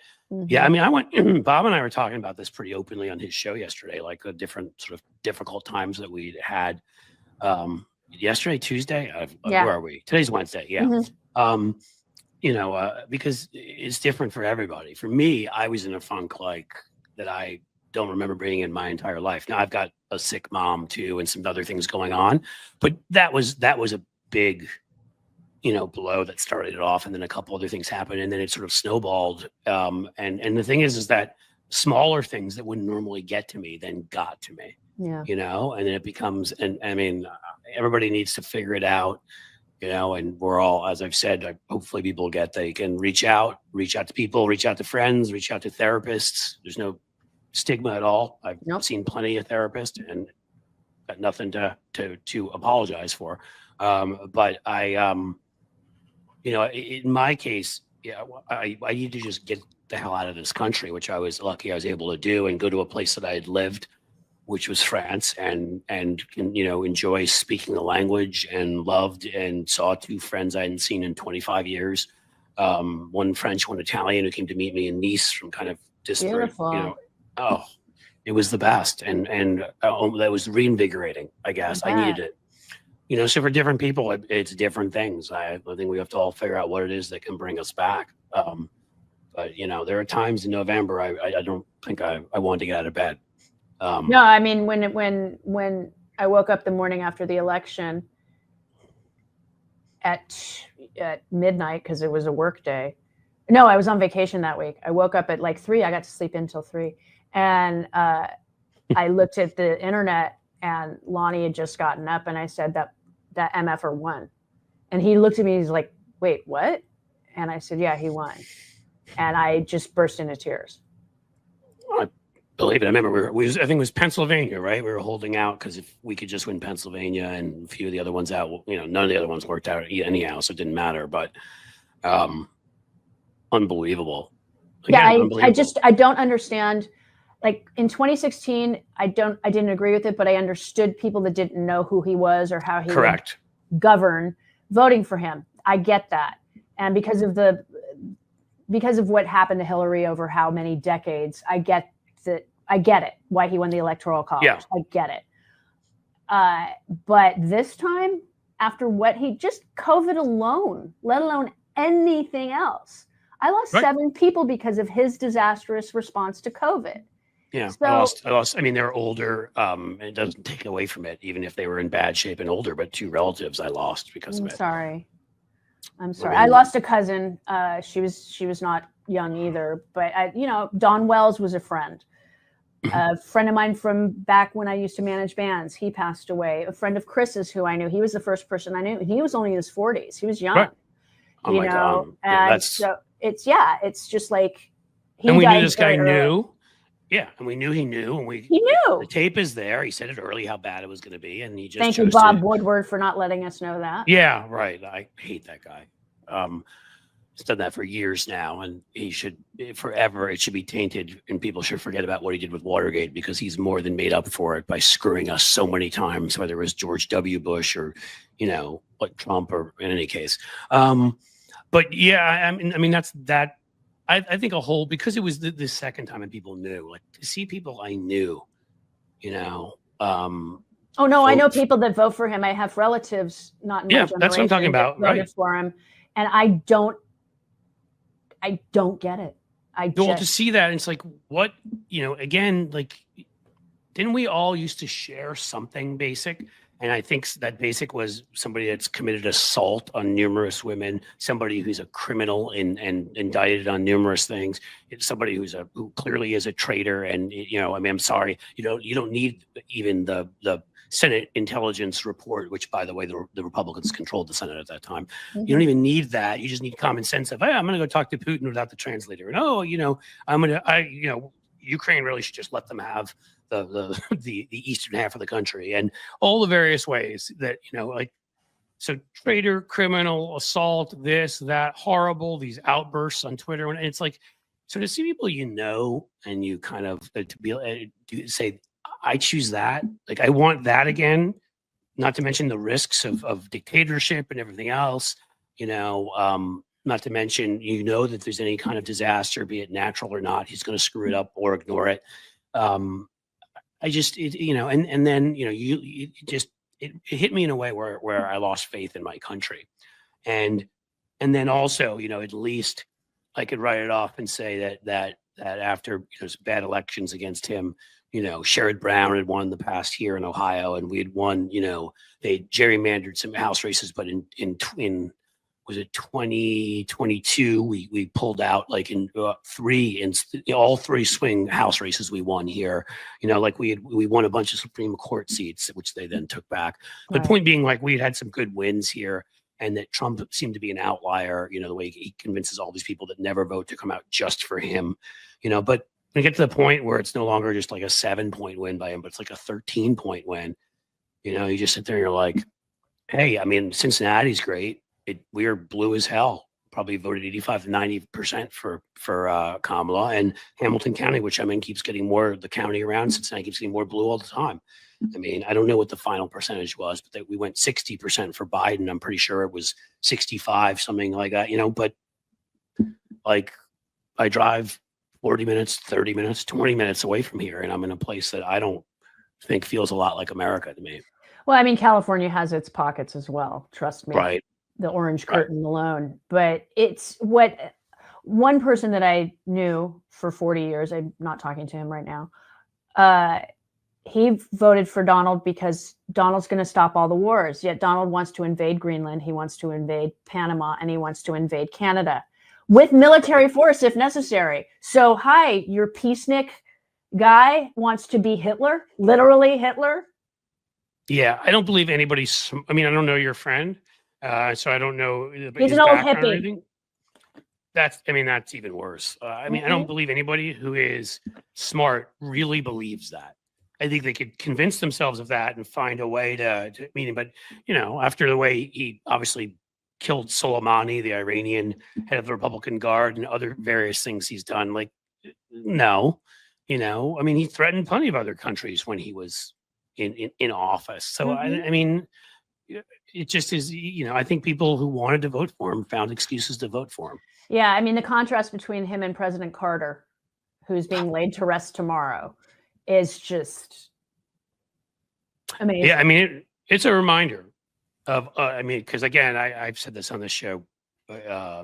Yeah. I mean, Bob and I were talking about this pretty openly on his show yesterday, like the different sort of difficult times that we'd had. Yesterday, Tuesday, where are we? Today's Wednesday. Yeah. You know, because it's different for everybody. For me, I was in a funk like that I don't remember being in my entire life. Now I've got a sick mom too, and some other things going on, but that was a big, you know, blow that started it off. And then a couple other things happened, and then it sort of snowballed. And the thing is that smaller things that wouldn't normally get to me then got to me. Yeah. You know, and then it becomes, and I mean, everybody needs to figure it out, you know, and we're all, as I've said, hopefully people they can reach out to people, reach out to friends, reach out to therapists. There's no stigma at all. I've seen plenty of therapists and got nothing to apologize for. But I, you know, in my case, yeah, I need to just get the hell out of this country, which I was lucky I was able to do, and go to a place that I had lived, which was France, and you know, enjoy speaking the language, and loved and saw two friends I hadn't seen in 25 years. One French, one Italian, who came to meet me in Nice from kind of disparate, you know. Oh, it was the best. And that was reinvigorating, I guess. I needed it. You know, so for different people, it's different things. I think we have to all figure out what it is that can bring us back. But, you know, there are times in November, I don't think I wanted to get out of bed. No, I mean, when I woke up the morning after the election at midnight, because it was a work day. No, I was on vacation that week. I woke up at like 3. I got to sleep until 3. And I looked at the internet, and Lonnie had just gotten up, and I said that MFer won. And he looked at me, he's like, wait, what? And I said, yeah, he won. And I just burst into tears. I believe it. I remember I think it was Pennsylvania, right? We were holding out because if we could just win Pennsylvania and a few of the other ones out, you know, none of the other ones worked out anyhow, so it didn't matter. But unbelievable. Again, yeah, I don't understand. Like in 2016, I didn't agree with it, but I understood people that didn't know who he was or how he would govern voting for him. I get that. And because of what happened to Hillary over how many decades, I get that I get it why he won the Electoral College. Yeah. I get it. But this time, after what he just COVID alone, let alone anything else, I lost 7 people because of his disastrous response to COVID. Yeah, So, I lost. I mean, they're older. It doesn't take away from it, even if they were in bad shape and older. But 2 relatives I lost because of it. I'm sorry. I lost a cousin. She was not young either. But Don Wells was a friend. A friend of mine from back when I used to manage bands. He passed away. A friend of Chris's who I knew. He was the first person I knew. He was only in his 40s. He was young. Right. Oh my God. Yeah, And so it's just like and we died knew this guy very early. knew. Yeah, and we knew he knew, and he knew. The tape is there. He said it early how bad it was going to be, and he just thank you, Bob Woodward, for not letting us know that. Yeah, right. I hate that guy. He's done that for years now, and he should forever. It should be tainted, and people should forget about what he did with Watergate, because he's more than made up for it by screwing us so many times, whether it was George W. Bush or like Trump, or in any case. But yeah, I mean that's that. I think because it was the second time and people knew, like, to see people I knew, oh no, I know people that vote for him. I have relatives, not in my generation, that's what I'm talking about, voted for him, and I don't get it. To see that, it's like, what, again, like, didn't we all used to share something basic? And I think that basic was somebody that's committed assault on numerous women, somebody who's a criminal and indicted on numerous things. It's somebody who clearly is a traitor. And I mean, I'm sorry, you don't need even the Senate intelligence report, which, by the way, the Republicans controlled the Senate at that time. You don't even need that. You just need common sense of, hey, I'm going to go talk to Putin without the translator. And Ukraine really should just let them have the eastern half of the country, and all the various ways that, so traitor, criminal, assault, this, that, horrible, these outbursts on Twitter. And it's like, so to see people, and you kind of to be say, I choose that. Like, I want that again, not to mention the risks of dictatorship and everything else, not to mention, that there's any kind of disaster, be it natural or not, he's going to screw it up or ignore it. I just, and then, it hit me in a way where I lost faith in my country. And then also, at least I could write it off and say that after bad elections against him, Sherrod Brown had won the past here in Ohio, and we had won, they gerrymandered some House races, but in was it 2022? We pulled out like in all 3 swing House races we won here. Like we won a bunch of Supreme Court seats, which they then took back. But point being, like, we had some good wins here, and that Trump seemed to be an outlier. The way he convinces all these people that never vote to come out just for him. But when you get to the point where it's no longer just like a 7-point win by him, but it's like a 13-point win. You just sit there and you're like, hey, I mean, Cincinnati's great. We are blue as hell. Probably voted 85 to 90% for Kamala, and Hamilton County, which I'm in, keeps getting more. The county around Cincinnati keeps getting more blue all the time. I mean, I don't know what the final percentage was, but we went 60% for Biden. I'm pretty sure it was 65, something like that. But like, I drive 40 minutes, 30 minutes, 20 minutes away from here, and I'm in a place that I don't think feels a lot like America to me. Well, I mean, California has its pockets as well. Trust me. Right. The orange curtain alone. But it's what one person that I knew for 40 years, I'm not talking to him right now, he voted for Donald because Donald's going to stop all the wars. Yet Donald wants to invade Greenland. He wants to invade Panama, and he wants to invade Canada with military force if necessary. So, hi, your peacenik guy wants to be Hitler, literally Hitler. Yeah, I don't believe anybody's. I mean, I don't know your friend. So I don't know. He's an old hippie. That's even worse. I don't believe anybody who is smart really believes that. I think they could convince themselves of that and find a way to mean it. But, after the way he obviously killed Soleimani, the Iranian head of the Republican Guard, and other various things he's done, like, no, he threatened plenty of other countries when he was in office. So, I mean, it just is, I think people who wanted to vote for him found excuses to vote for him. Yeah, I mean, the contrast between him and President Carter, who's being laid to rest tomorrow, is just amazing. Yeah, I mean, it's a reminder of, I mean, because again, I've said this on the show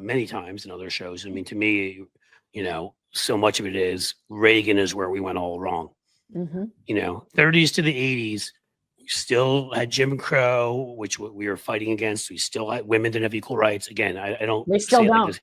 many times in other shows. I mean, to me, you know, so much of it is Reagan is where we went all wrong. Mm-hmm. You know, 30s to the 80s, we still had Jim Crow, which we were fighting against. We still had women didn't have equal rights. Again, I don't. We still say it like don't.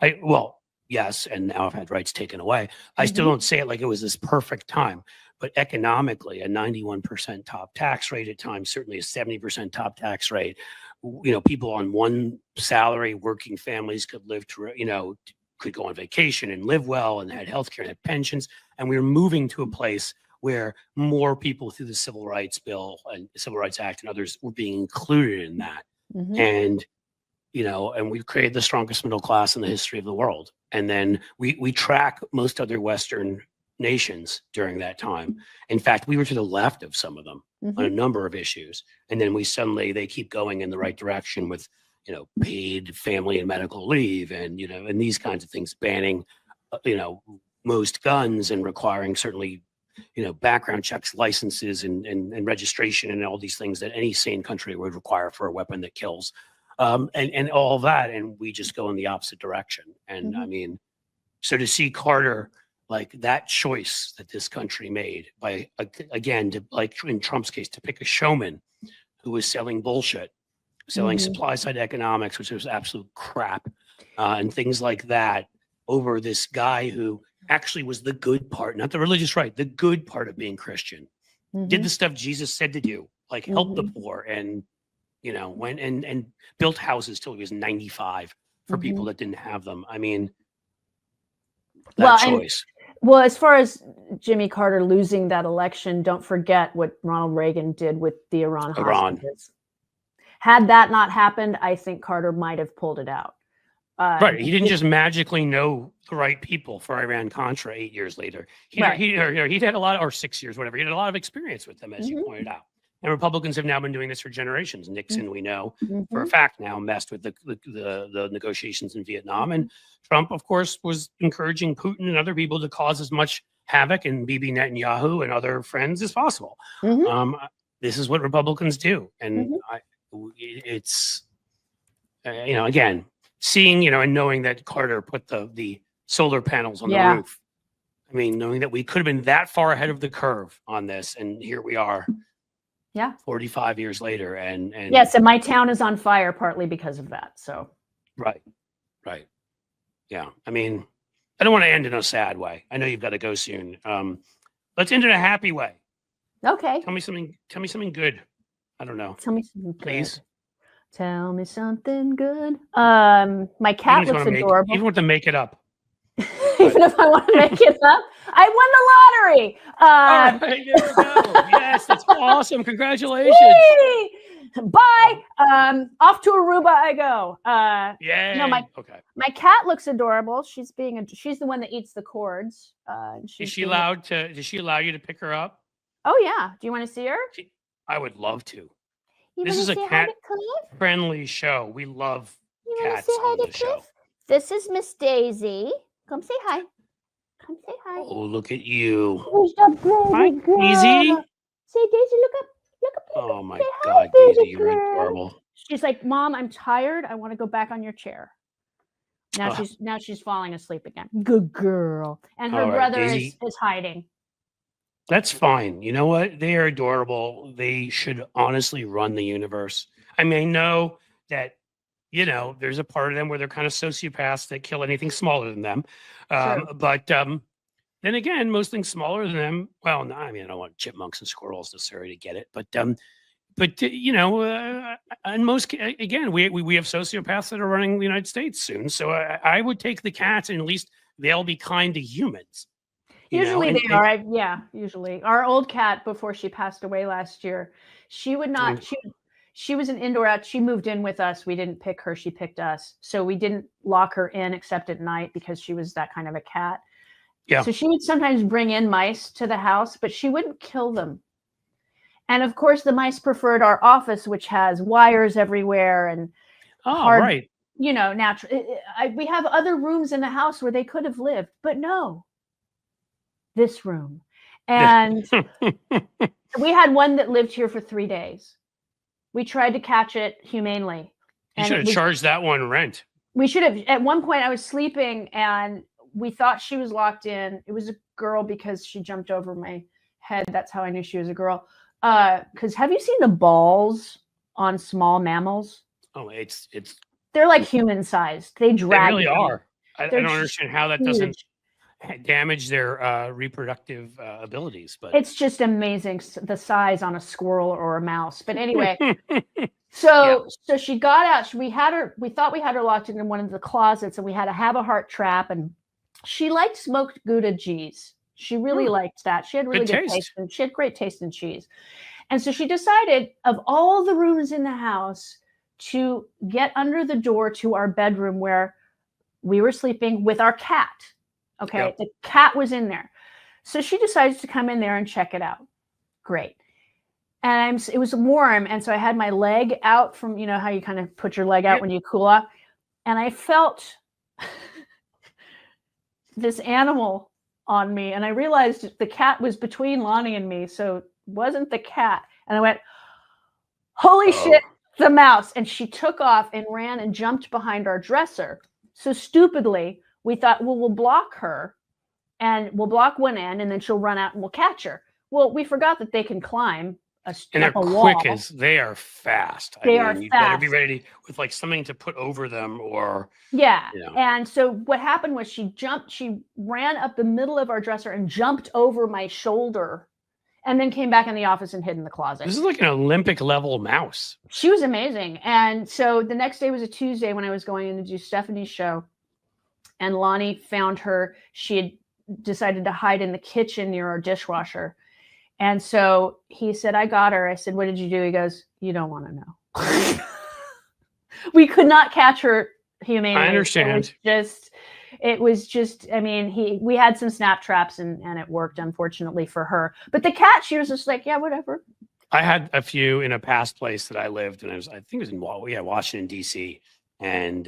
this. Well, yes, and now I've had rights taken away. I still don't say it like it was this perfect time. But economically, a 91% top tax rate at times, certainly a 70% top tax rate. You know, people on one salary, working families could live to, you know, could go on vacation and live well and had healthcare and had pensions. And we were moving to a place where more people through the Civil Rights Bill and Civil Rights Act and others were being included in that. Mm-hmm. And, you know, and we've created the strongest middle class in the history of the world. And then we track most other Western nations during that time. In fact, we were to the left of some of them on a number of issues. And then they keep going in the right direction with, you know, paid family and medical leave and, you know, and these kinds of things, banning, you know, most guns and requiring certainly, you know, background checks, licenses and registration and all these things that any sane country would require for a weapon that kills. And all that. And we just go in the opposite direction. And I mean, so to see Carter, like that choice that this country made by, again, to, like in Trump's case, to pick a showman who was selling bullshit, selling supply side economics, which was absolute crap, and things like that, over this guy who actually was the good part, not the religious right, the good part of being Christian, did the stuff Jesus said to do, like help the poor and, you know, went and built houses till he was 95 for people that didn't have them. I mean, that choice. Well, as far as Jimmy Carter losing that election, don't forget what Ronald Reagan did with the Iran hostages. Had that not happened, I think Carter might have pulled it out. Right. He didn't just magically know the right people for Iran-Contra 8 years later. He'd had a lot, or 6 years, whatever. He had a lot of experience with them, as you pointed out. And Republicans have now been doing this for generations. Nixon, we know for a fact now, messed with the negotiations in Vietnam. And Trump, of course, was encouraging Putin and other people to cause as much havoc and Bibi Netanyahu and other friends as possible. This is what Republicans do. And it's, you know, again, seeing, you know, and knowing that Carter put the solar panels on the roof. I mean, knowing that we could have been that far ahead of the curve on this. And here we are. 45 years later. And yes, and my town is on fire partly because of that. So right. Yeah. I mean, I don't want to end in a sad way. I know you've got to go soon. Let's end in a happy way. Okay. Tell me something good. I don't know. Tell me something good. Please. Tell me something good. My cat looks adorable. Even with to make it up. Even if I want to make it up, I won the lottery. All right, there we go. Yes, that's awesome. Congratulations. Yay! Bye. Off to Aruba I go. Yeah. No, my cat looks adorable. She's the one that eats the cords. Does she allow you to pick her up? Oh yeah. Do you want to see her? I would love to. You this is a cat friendly show. We love cats on the show. This is Miss Daisy. Come say hi. Come say hi. Oh, look at you. Who's the hi, Daisy. Say, Daisy, look up. Look up. Oh my God, Daisy, you're adorable. She's like, Mom, I'm tired. I want to go back on your chair. Now she's falling asleep again. Good girl. And her brother is hiding. That's fine. You know what? They are adorable. They should honestly run the universe. I mean, I know that, you know, there's a part of them where they're kind of sociopaths that kill anything smaller than them. But then again, most things smaller than them, well, no, I mean, I don't want chipmunks and squirrels necessarily to get it, but you know, and again, we have sociopaths that are running the United States soon. So I would take the cats, and at least they'll be kind to humans. Usually they are. Yeah, usually. Our old cat, before she passed away last year, she would not. She was an indoor out. She moved in with us. We didn't pick her. She picked us. So we didn't lock her in except at night because she was that kind of a cat. Yeah. So she would sometimes bring in mice to the house, but she wouldn't kill them. And of course, the mice preferred our office, which has wires everywhere and right. You know, natural. We have other rooms in the house where they could have lived, but no. This room. And we had one that lived here for 3 days. We tried to catch it humanely. You should have charged that one rent. We should have. At one point, I was sleeping and we thought she was locked in. It was a girl because she jumped over my head. That's how I knew she was a girl. Because have you seen the balls on small mammals? Oh, they're like human sized. They drag. They really are. I don't They're understand how that doesn't damage their reproductive abilities. But it's just amazing the size on a squirrel or a mouse. But anyway, so she got out. We thought we had her locked in one of the closets, and we had a have a heart trap. And she liked smoked Gouda cheese. She really liked that. She had really good taste, and she had great taste in cheese. And so she decided, of all the rooms in the house, to get under the door to our bedroom where we were sleeping with our cat. Okay, yep. The cat was in there. So she decided to come in there and check it out. Great. And it was warm, and so I had my leg out from, you know, how you kind of put your leg out when you cool off. And I felt this animal on me, and I realized the cat was between Lonnie and me, so it wasn't the cat. And I went, holy shit, the mouse. And she took off and ran and jumped behind our dresser. So stupidly, we thought, well, we'll block her and we'll block one end and then she'll run out and we'll catch her. Well, we forgot that they can climb a wall. Quick as they are fast. They are you fast. Better be ready with like something to put over them or. Yeah. You know. And so what happened was she ran up the middle of our dresser and jumped over my shoulder and then came back in the office and hid in the closet. This is like an Olympic level mouse. She was amazing. And so the next day was a Tuesday when I was going in to do Stephanie's show. And Lonnie found her. She had decided to hide in the kitchen near our dishwasher. And so he said, I got her. I said, what did you do? He goes, you don't want to know. We could not catch her humanely. I understand. It was just, I mean, we had some snap traps and it worked, unfortunately, for her. But the cat, she was just like, yeah, whatever. I had a few in a past place that I lived, and I think it was in Washington, D.C. And,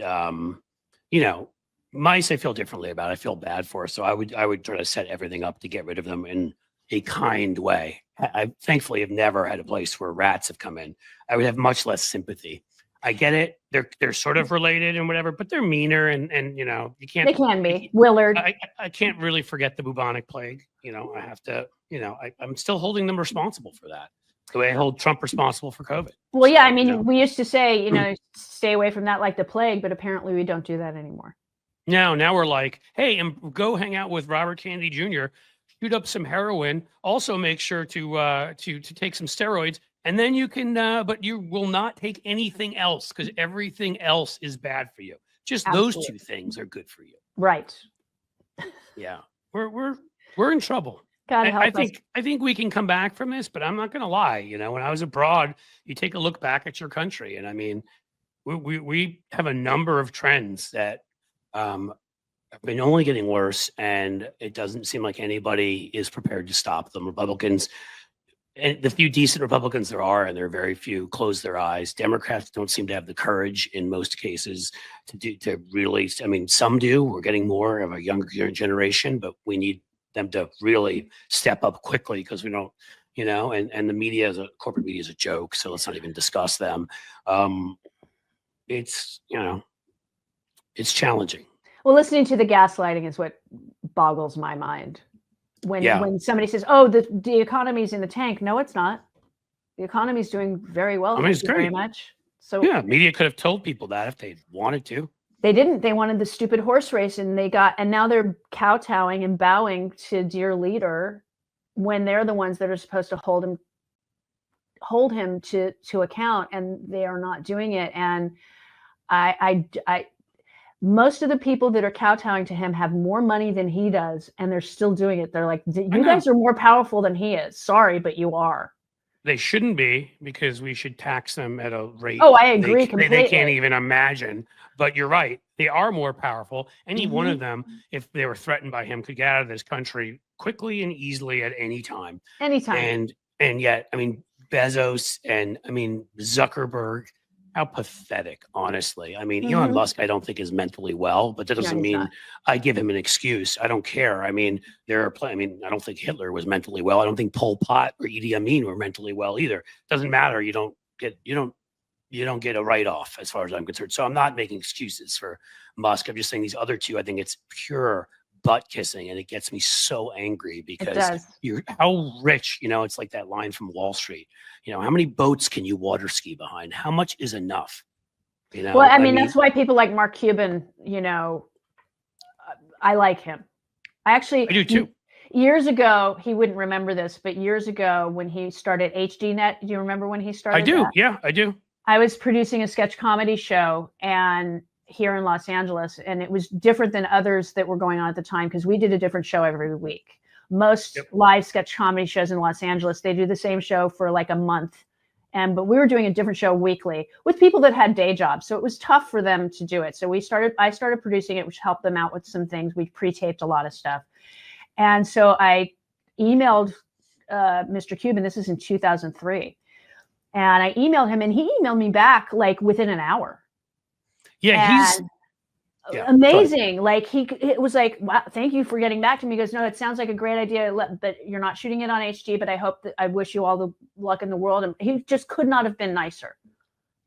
you know, mice I feel differently about. I feel bad for. So I would try to set everything up to get rid of them in a kind way. I thankfully have never had a place where rats have come in. I would have much less sympathy. I get it. They're sort of related and whatever, but they're meaner and you know, you can't. They can be. Willard. I can't really forget the bubonic plague. You know, I have to, you know, I'm still holding them responsible for that. The way I hold Trump responsible for COVID. Well, yeah, I mean, you know, we used to say, you know, stay away from that like the plague, but apparently we don't do that anymore. Now we're like, hey, and go hang out with Robert Kennedy Jr., shoot up some heroin, also make sure to take some steroids, and then you can, but you will not take anything else because everything else is bad for you. Just those two things are good for you. Right. Yeah. We're in trouble. God help us. I think we can come back from this, but I'm not going to lie. You know, when I was abroad, you take a look back at your country, and I mean, we have a number of trends that have been only getting worse, and it doesn't seem like anybody is prepared to stop them. Republicans, and the few decent Republicans there are, and there are very few, close their eyes. Democrats don't seem to have the courage in most cases to really. I mean, some do. We're getting more of a younger generation, but we need them to really step up quickly because we don't, you know. And the media, corporate media, is a joke. So let's not even discuss them. It's, you know, it's challenging. Well, listening to the gaslighting is what boggles my mind. When somebody says, "Oh, the economy's in the tank," no, it's not. The economy's doing very well. I mean, it's great. Very much. So yeah, media could have told people that if they wanted to. They didn't. They wanted the stupid horse race, and now they're kowtowing and bowing to dear leader when they're the ones that are supposed to hold him to account, and they are not doing it. And I most of the people that are kowtowing to him have more money than he does, and they're still doing it. They're like, you guys are more powerful than he is. Sorry, but you are. They shouldn't be, because we should tax them at a rate. Oh, I agree completely. They can't even imagine. But you're right. They are more powerful. Any one of them, if they were threatened by him, could get out of this country quickly and easily at any time. Anytime. And yet, I mean, Bezos and I mean Zuckerberg, How pathetic, honestly. I mean, Mhm. Elon Musk, I don't think is mentally well, but that No, doesn't he's mean not. I give him an excuse. I don't care. I mean, I mean, I don't think Hitler was mentally well. I don't think Pol Pot or Idi Amin were mentally well either. Doesn't matter. You don't get a write-off as far as I'm concerned. So I'm not making excuses for Musk. I'm just saying these other two, I think it's pure butt kissing, and it gets me so angry It because does. you're how rich, it's like that line from Wall Street. How many boats can you water ski behind? How much is enough? Well, I mean, that's why people like Mark Cuban, I like him. I do too. Years ago, he wouldn't remember this, but years ago when he started HDNet, do you remember when he started? I do. That? Yeah, I do. I was producing a sketch comedy show and here in Los Angeles, and it was different than others that were going on at the time because we did a different show every week. Most live sketch comedy shows in Los Angeles, they do the same show for like a month. But we were doing a different show weekly with people that had day jobs. So it was tough for them to do it. So I started producing it, which helped them out with some things. We pre-taped a lot of stuff. And so I emailed Mr. Cuban, this is in 2003. And I emailed him and he emailed me back like within an hour. Yeah, amazing. Like it was like, wow, thank you for getting back to me. He goes, no, it sounds like a great idea, but you're not shooting it on HD, but I wish you all the luck in the world. And he just could not have been nicer,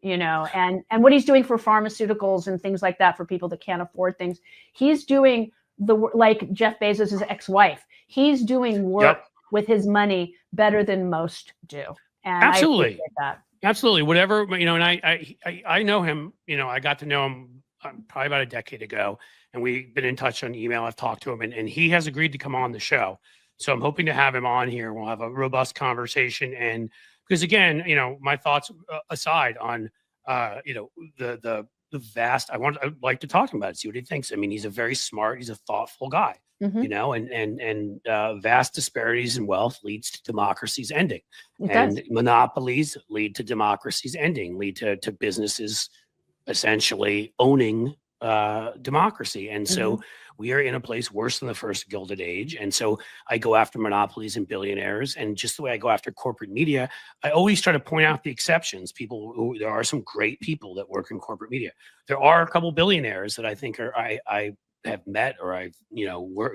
and what he's doing for pharmaceuticals and things like that for people that can't afford things. He's doing like Jeff Bezos' ex-wife. He's doing work with his money better than most do. And absolutely. I appreciate that. Absolutely. Whatever, and I know him, I got to know him probably about a decade ago, and we've been in touch on email. I've talked to him and he has agreed to come on the show. So I'm hoping to have him on here. We'll have a robust conversation. And because again, my thoughts aside on, the vast, I'd like to talk to him about it, see what he thinks. I mean, he's a very smart, he's a thoughtful guy, and vast disparities in wealth leads to democracies ending. And monopolies lead to democracies ending, lead to businesses essentially owning democracy. And so we are in a place worse than the first Gilded Age. And so I go after monopolies and billionaires. And just the way I go after corporate media, I always try to point out the exceptions. There are some great people that work in corporate media. There are a couple billionaires that I think I have met or I've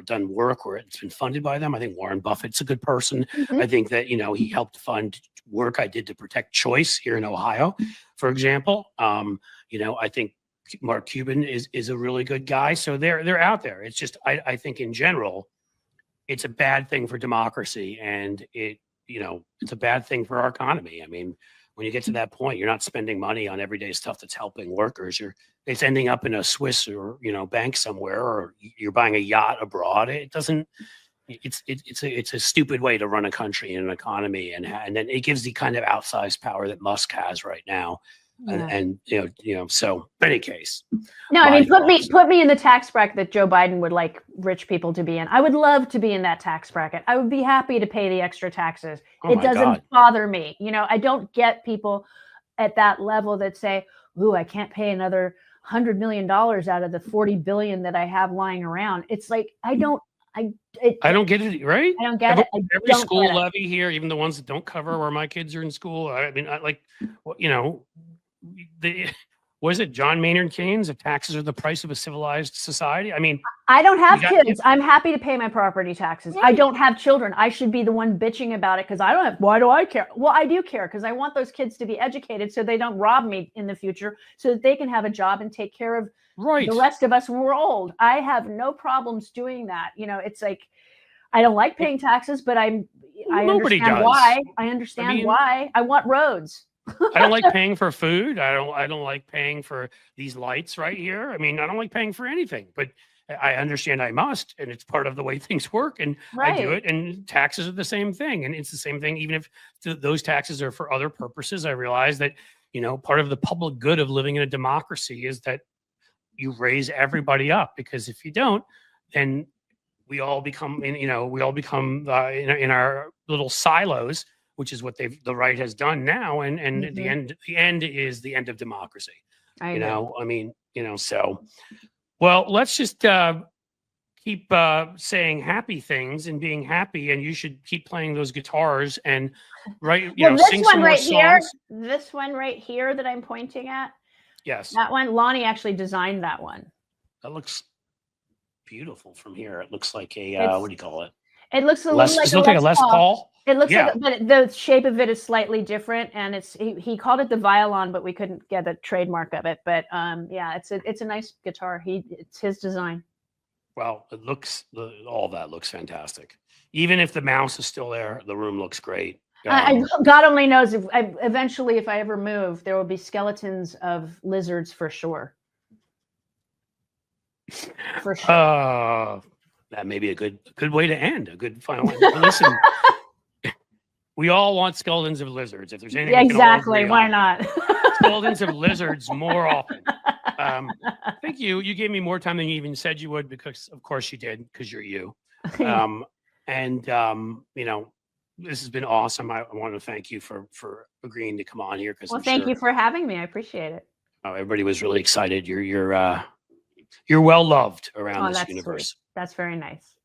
done work where it's been funded by them. I think Warren Buffett's a good person. I think that he helped fund work I did to protect choice here in Ohio, for example. I think Mark Cuban is a really good guy. So they're out there. It's just I think in general, it's a bad thing for democracy, and it's a bad thing for our economy. I mean, when you get to that point, you're not spending money on everyday stuff that's helping workers. It's ending up in a Swiss or bank somewhere, or you're buying a yacht abroad. It doesn't. It's a stupid way to run a country and an economy, and then it gives the kind of outsized power that Musk has right now. And so in any case, no, I mean, put me in the tax bracket that Joe Biden would like rich people to be in. I would love to be in that tax bracket. I would be happy to pay the extra taxes. It doesn't bother me. I don't get people at that level that say, "Ooh, I can't pay another $100 million out of the 40 billion that I have lying around." It's like I don't get it, right? I don't get it. Every school levy here, even the ones that don't cover where my kids are in school. I mean, was it John Maynard Keynes? If taxes are the price of a civilized society. I mean, I don't have kids. I'm happy to pay my property taxes. Right. I don't have children. I should be the one bitching about it because I don't have. Why do I care? Well, I do care because I want those kids to be educated so they don't rob me in the future, so that they can have a job and take care of the rest of us when we're old. I have no problems doing that. It's like I don't like paying taxes, but I understand why. I understand why. I want roads. I don't like paying for food. I don't like paying for these lights right here. I mean, I don't like paying for anything, but I understand I must, and it's part of the way things work, and I do it. And taxes are the same thing, and it's the same thing. Even if those taxes are for other purposes, I realize that part of the public good of living in a democracy is that you raise everybody up, because if you don't, then we all become in our little silos, which is what the right has done now, and the end is the end of democracy. So well, let's just keep keep saying happy things and being happy, and you should keep playing those guitars and sing some more songs. This one right here that I'm pointing at. Yes, that one. Lonnie actually designed that one. that looks beautiful from here. It looks like a what do you call it? It looks a little like a Les Paul. It looks Yeah. like, but the shape of it is slightly different, and he called it the violon, but we couldn't get a trademark of it. But yeah, it's a nice guitar. It's his design. Well, it looks all that looks fantastic. Even if the mouse is still there, the room looks great. God only knows if eventually, if I ever move, there will be skeletons of lizards for sure. For sure. That may be a good way to end. A good final end. Listen, we all want skeletons of lizards. If there's anything, Yeah, exactly. Why not? Skeletons of lizards more often. Thank you. You gave me more time than you even said you would, because of course you did, because you're you. This has been awesome. I want to thank you for agreeing to come on here. Well, thank you for having me. I appreciate it. Everybody was really excited. You're well loved around this universe. Sweet. That's very nice.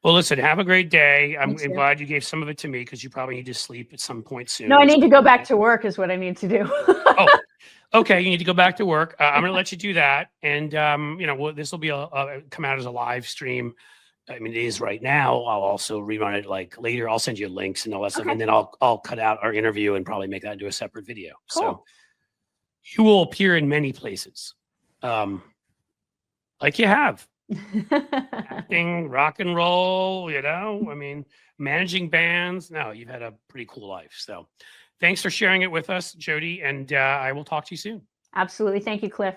Well, listen, have a great day. I'm glad you gave some of it to me, because you probably need to sleep at some point soon. No, I need to go back to work is what I need to do. Oh, okay. You need to go back to work. I'm going to let you do that. And, this will be come out as a live stream. I mean, it is right now. I'll also rerun it like later. I'll send you links and all that stuff. And then I'll cut out our interview and probably make that into a separate video. Cool. So you will appear in many places. Like you have. Acting, rock and roll, managing bands. No, you've had a pretty cool life. So thanks for sharing it with us, Jody. And I will talk to you soon. Absolutely. Thank you, Cliff.